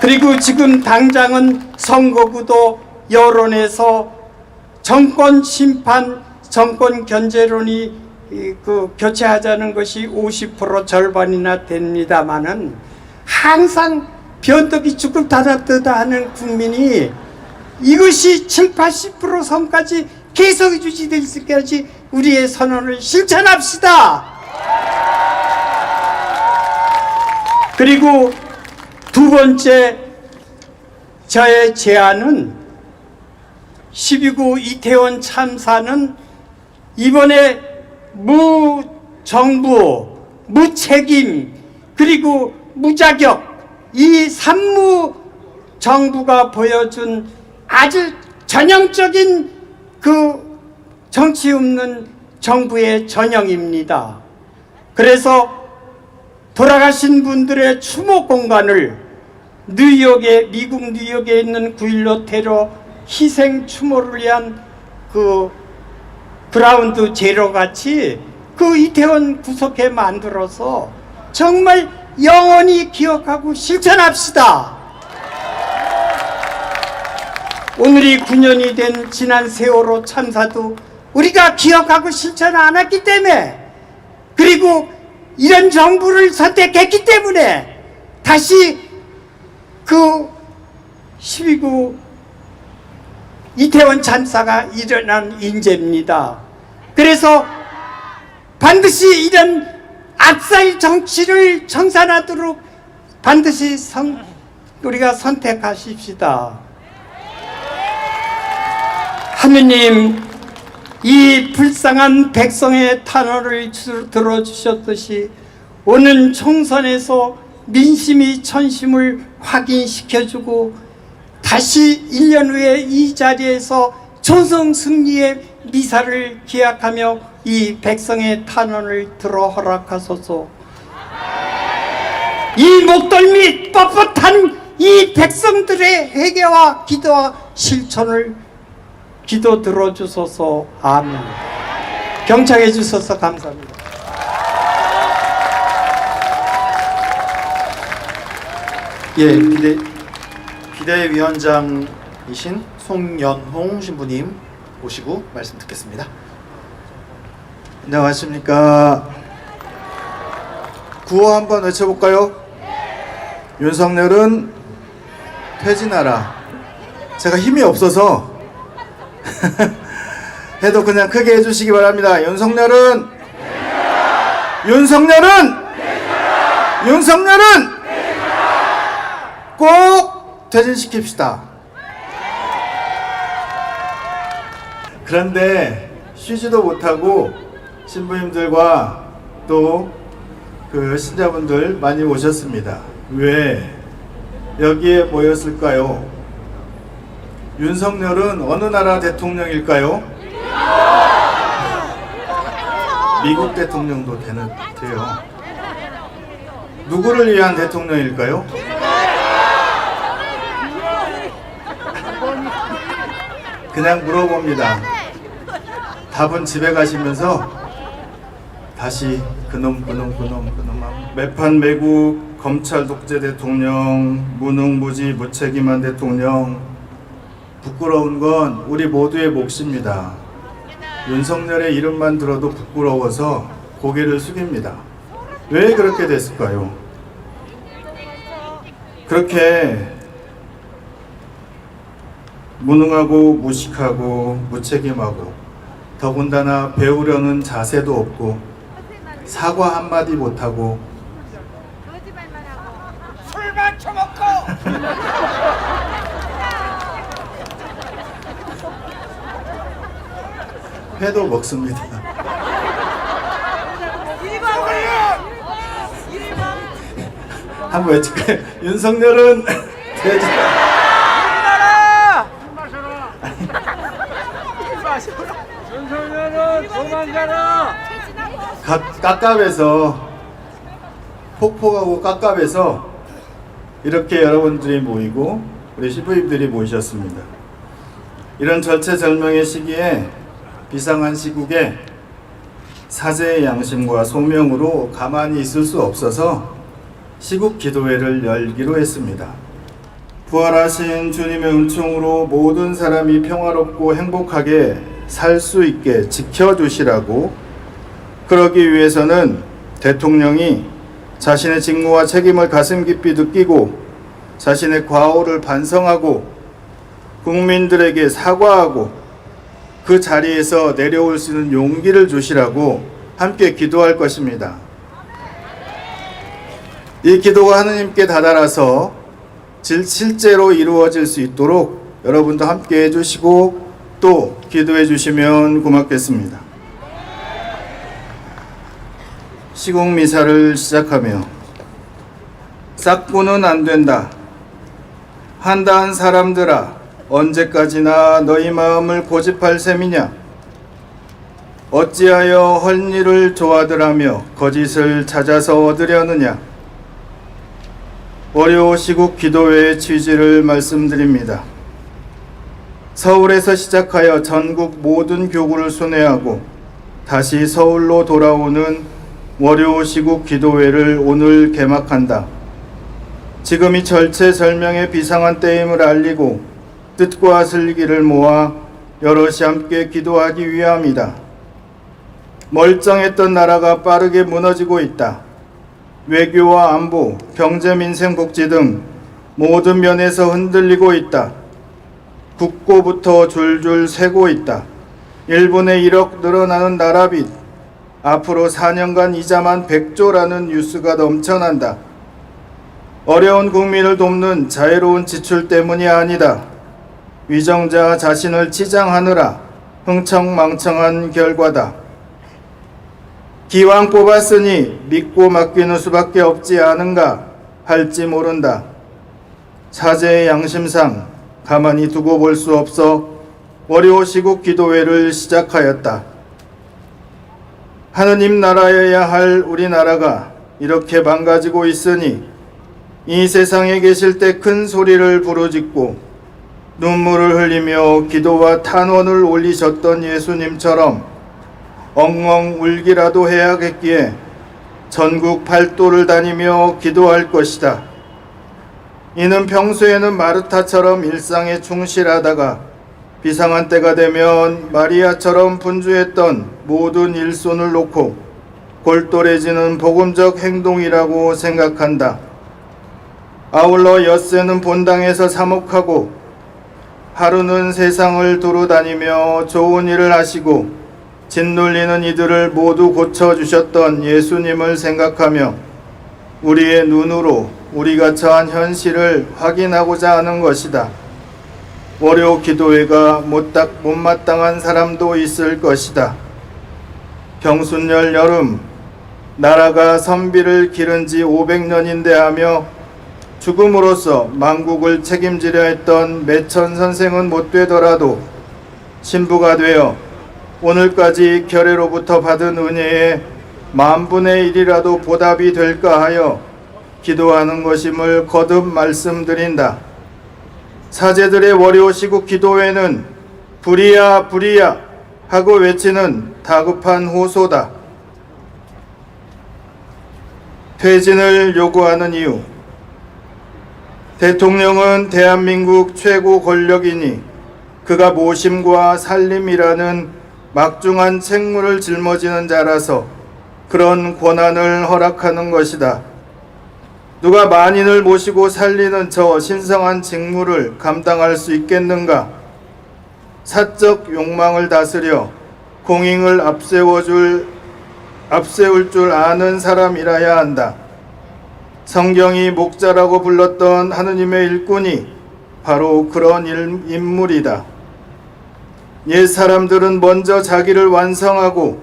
그리고 지금 당장은 선거구도 여론에서 정권 심판, 정권 견제론이 교체하자는 것이 50% 절반이나 됩니다마는, 항상 변덕이 죽을 닫았듯 하는 국민이 이것이 70-80% 선까지 계속 유지될 때까지 우리의 선언을 실천합시다. 그리고 두 번째, 저의 제안은 12구 이태원 참사는 이번에 무정부, 무책임, 그리고 무자격, 이 산무 정부가 보여준 아주 전형적인 그 정치 없는 정부의 전형입니다. 그래서 돌아가신 분들의 추모 공간을 미국 뉴욕에 있는 9.16 테러 희생 추모를 위한 그 그라운드 제로 같이 그 이태원 구석에 만들어서 정말 영원히 기억하고 실천합시다. 오늘이 9년이 된 지난 세월호 참사도 우리가 기억하고 실천 안 했기 때문에, 그리고 이런 정부를 선택했기 때문에 다시 그 12구 이태원 참사가 일어난 인재입니다. 그래서 반드시 이런 악살 정치를 청산하도록 반드시 우리가 선택하십시다. 하느님, 이 불쌍한 백성의 탄원을 들어주셨듯이 오는 총선에서 민심이 천심을 확인시켜주고 다시 1년 후에 이 자리에서 총선 승리의 미사를 기약하며 이 백성의 탄원을 들어 허락하소서. 이 목덜미 뻣뻣한 이 백성들의 회개와 기도와 실천을 기도 들어주소서. 아멘. 경청해 주셔서 감사합니다. 예, 비대위원장이신 송연홍 신부님 오시고 말씀 듣겠습니다. 안녕하십니까. 구호 한번 외쳐볼까요? 윤석열은 퇴진하라. 제가 힘이 없어서 해도 그냥 크게 해주시기 바랍니다. 윤석열은 꼭 퇴진시킵시다. 그런데 쉬지도 못하고 신부님들과 또 그 신자분들 많이 오셨습니다. 왜 여기에 모였을까요? 윤석열은 어느 나라 대통령일까요? 미국 대통령도 돼요. 누구를 위한 대통령일까요? 그냥 물어봅니다. 답은 집에 가시면서 다시 그놈 매판 매국 검찰 독재 대통령, 무능무지 무책임한 대통령, 부끄러운 건 우리 모두의 몫입니다. 윤석열의 이름만 들어도 부끄러워서 고개를 숙입니다. 왜 그렇게 됐을까요? 그렇게 무능하고 무식하고 무책임하고 더군다나 배우려는 자세도 없고 사과 한마디 못하고 술만 처먹고 회도 먹습니다. 한번 외칠까요? 윤석열은 돼지. 윤석열은 도망가라. 깝깝해서 폭폭하고 깝깝해서 이렇게 여러분들이 모이고 우리 신부님들이 모이셨습니다. 이런 절체절명의 시기에 비상한 시국에 사제의 양심과 소명으로 가만히 있을 수 없어서 시국 기도회를 열기로 했습니다. 부활하신 주님의 은총으로 모든 사람이 평화롭고 행복하게 살 수 있게 지켜주시라고, 그러기 위해서는 대통령이 자신의 직무와 책임을 가슴 깊이 느끼고 자신의 과오를 반성하고 국민들에게 사과하고 그 자리에서 내려올 수 있는 용기를 주시라고 함께 기도할 것입니다. 이 기도가 하느님께 다다라서 실제로 이루어질 수 있도록 여러분도 함께 해주시고 또 기도해 주시면 고맙겠습니다. 시국미사를 시작하며 싹고는 안 된다. 한다한 사람들아, 언제까지나 너희 마음을 고집할 셈이냐? 어찌하여 헐일을 좋아들하며 거짓을 찾아서 얻으려느냐? 월요 시국 기도회의 취지를 말씀드립니다. 서울에서 시작하여 전국 모든 교구를 순회하고 다시 서울로 돌아오는 월요 시국 기도회를 오늘 개막한다. 지금이 절체절명의 비상한 때임을 알리고 뜻과 슬기를 모아 여럿이 함께 기도하기 위함이다. 멀쩡했던 나라가 빠르게 무너지고 있다. 외교와 안보, 경제, 민생, 복지 등 모든 면에서 흔들리고 있다. 국고부터 줄줄 새고 있다. 1분에 1억 늘어나는 나라빚, 앞으로 4년간 이자만 100조라는 뉴스가 넘쳐난다. 어려운 국민을 돕는 자애로운 지출 때문이 아니다. 위정자 자신을 치장하느라 흥청망청한 결과다. 기왕 뽑았으니 믿고 맡기는 수밖에 없지 않은가 할지 모른다. 사제의 양심상 가만히 두고 볼 수 없어 월요 시국 기도회를 시작하였다. 하느님 나라여야 할 우리나라가 이렇게 망가지고 있으니 이 세상에 계실 때 큰 소리를 부르짖고 눈물을 흘리며 기도와 탄원을 올리셨던 예수님처럼 엉엉 울기라도 해야겠기에 전국 팔도를 다니며 기도할 것이다. 이는 평소에는 마르타처럼 일상에 충실하다가 비상한 때가 되면 마리아처럼 분주했던 모든 일손을 놓고 골똘해지는 복음적 행동이라고 생각한다. 아울러 엿새는 본당에서 사목하고 하루는 세상을 두루 다니며 좋은 일을 하시고 짓눌리는 이들을 모두 고쳐주셨던 예수님을 생각하며 우리의 눈으로 우리가 처한 현실을 확인하고자 하는 것이다. 월요 기도회가 못마땅한 사람도 있을 것이다. 경순열 여름, 나라가 선비를 기른 지 500년인데 하며 죽음으로써 만국을 책임지려 했던 매천 선생은 못되더라도 신부가 되어 오늘까지 결례로부터 받은 은혜의 10,000분의 1이라도 보답이 될까 하여 기도하는 것임을 거듭 말씀드린다. 사제들의 월요 시국 기도회는 불이야 불이야 하고 외치는 다급한 호소다. 퇴진을 요구하는 이유. 대통령은 대한민국 최고 권력이니 그가 모심과 살림이라는 막중한 책무를 짊어지는 자라서 그런 권한을 허락하는 것이다. 누가 만인을 모시고 살리는 저 신성한 직무를 감당할 수 있겠는가? 사적 욕망을 다스려 공익을 앞세울 줄 아는 사람이라야 한다. 성경이 목자라고 불렀던 하느님의 일꾼이 바로 그런 인물이다. 옛 사람들은 먼저 자기를 완성하고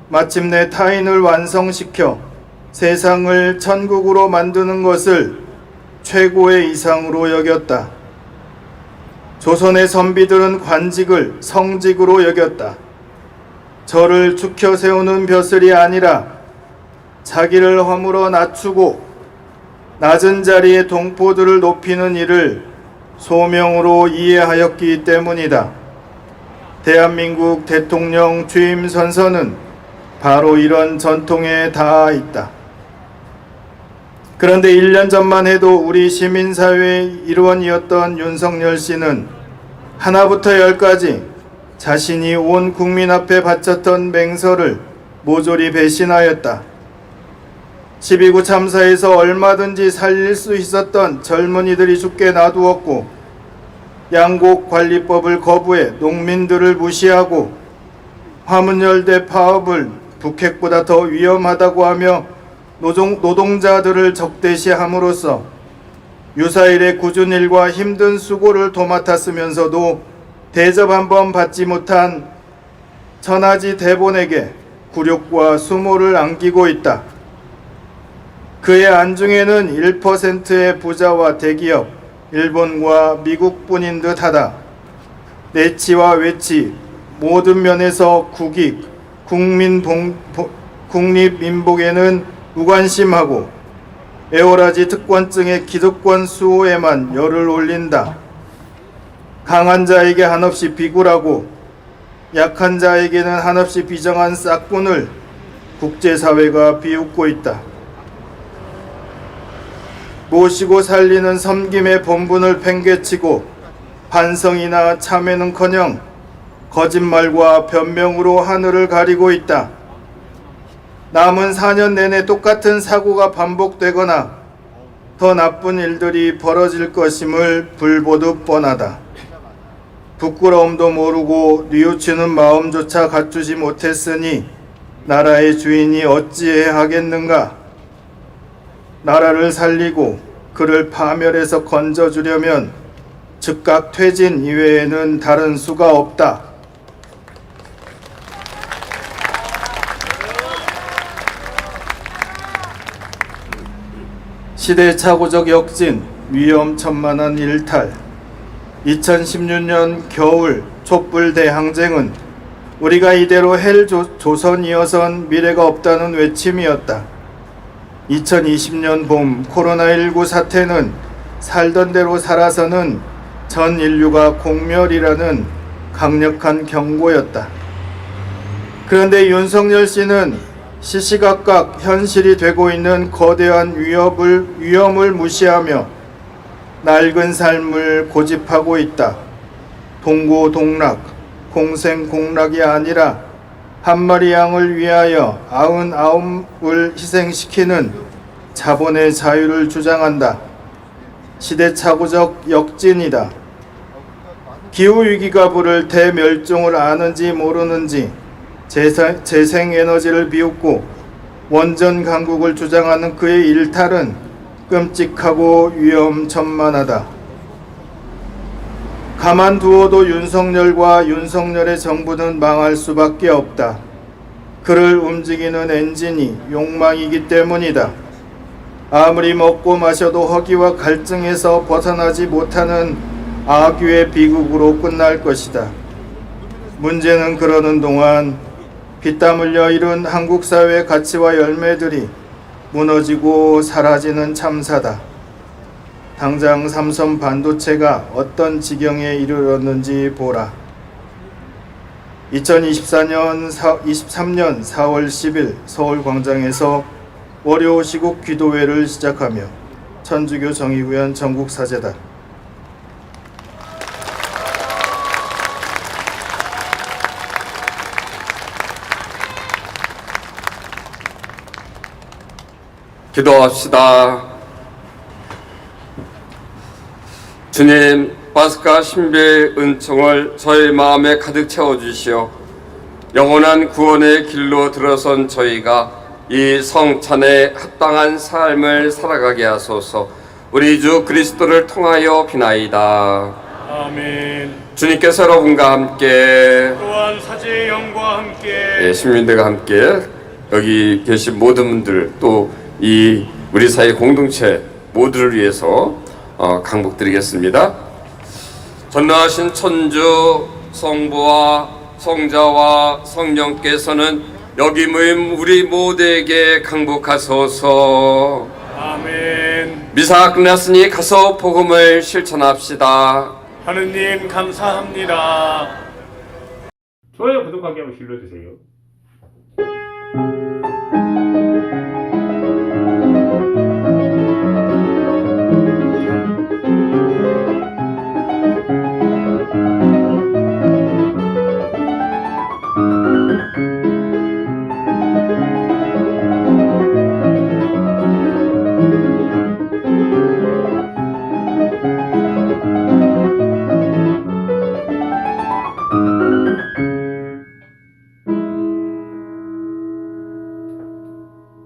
마침내 타인을 완성시켜 세상을 천국으로 만드는 것을 최고의 이상으로 여겼다. 조선의 선비들은 관직을 성직으로 여겼다. 저를 축혀 세우는 벼슬이 아니라 자기를 허물어 낮추고 낮은 자리의 동포들을 높이는 일을 소명으로 이해하였기 때문이다. 대한민국 대통령 취임 선서는 바로 이런 전통에 닿아 있다. 그런데 1년 전만 해도 우리 시민사회의 일원이었던 윤석열 씨는 하나부터 10까지 자신이 온 국민 앞에 바쳤던 맹서를 모조리 배신하였다. 12.9 참사에서 얼마든지 살릴 수 있었던 젊은이들이 죽게 놔두었고 양곡관리법을 거부해 농민들을 무시하고 화문열대 파업을 북핵보다 더 위험하다고 하며 노동자들을 적대시함으로써 유사일의 꾸준 일과 힘든 수고를 도맡았으면서도 대접 한번 받지 못한 천하지 대본에게 굴욕과 수모를 안기고 있다. 그의 안중에는 1%의 부자와 대기업, 일본과 미국뿐인 듯하다. 내치와 외치 모든 면에서 국익, 국립민복에는 무관심하고 에오라지 특권층의 기득권 수호에만 열을 올린다. 강한 자에게 한없이 비굴하고 약한 자에게는 한없이 비정한 싹군을 국제사회가 비웃고 있다. 모시고 살리는 섬김의 본분을 팽개치고 반성이나 참회는커녕 거짓말과 변명으로 하늘을 가리고 있다. 남은 4년 내내 똑같은 사고가 반복되거나 더 나쁜 일들이 벌어질 것임을 불보듯 뻔하다. 부끄러움도 모르고 뉘우치는 마음조차 갖추지 못했으니 나라의 주인이 어찌해야 하겠는가? 나라를 살리고 그를 파멸해서 건져주려면 즉각 퇴진 이외에는 다른 수가 없다. 시대착오적 역진, 위험천만한 일탈. 2016년 겨울 촛불 대항쟁은 우리가 이대로 헬 조선이어선 미래가 없다는 외침이었다. 2020년 봄 코로나19 사태는 살던 대로 살아서는 전 인류가 공멸이라는 강력한 경고였다. 그런데 윤석열 씨는 시시각각 현실이 되고 있는 거대한 위험을 무시하며 낡은 삶을 고집하고 있다. 동고동락, 공생공락이 아니라 한 마리 양을 위하여 99을 희생시키는 자본의 자유를 주장한다. 시대착오적 역진이다. 기후위기가 부를 대멸종을 아는지 모르는지 재생에너지를 비웃고 원전 강국을 주장하는 그의 일탈은 끔찍하고 위험천만하다. 가만두어도 윤석열과 윤석열의 정부는 망할 수밖에 없다. 그를 움직이는 엔진이 욕망이기 때문이다. 아무리 먹고 마셔도 허기와 갈증에서 벗어나지 못하는 악유의 비극으로 끝날 것이다. 문제는 그러는 동안 피땀 흘려 이룬 한국 사회의 가치와 열매들이 무너지고 사라지는 참사다. 당장 삼성 반도체가 어떤 지경에 이르렀는지 보라. 2023년 4월 10일 서울광장에서 월요 시국 기도회를 시작하며 천주교 정의구현 전국사제다. 기도합시다. 주님, 파스카 신비의 은총을 저희 마음에 가득 채워주시오. 영원한 구원의 길로 들어선 저희가 이 성찬에 합당한 삶을 살아가게 하소서. 우리 주 그리스도를 통하여 비나이다. 아멘. 주님께서 여러분과 함께 또한 사제의 영과 함께 예, 시민들과 함께 여기 계신 모든 분들 또 이 우리 사회 공동체 모두를 위해서 강복드리겠습니다. 전능하신 천주 성부와 성자와 성령께서는 여기 모인 우리 모두에게 강복하소서. 아멘. 미사가 끝났으니 가서 복음을 실천합시다. 하느님 감사합니다. 좋아요, 구독하기 한번 눌러주세요.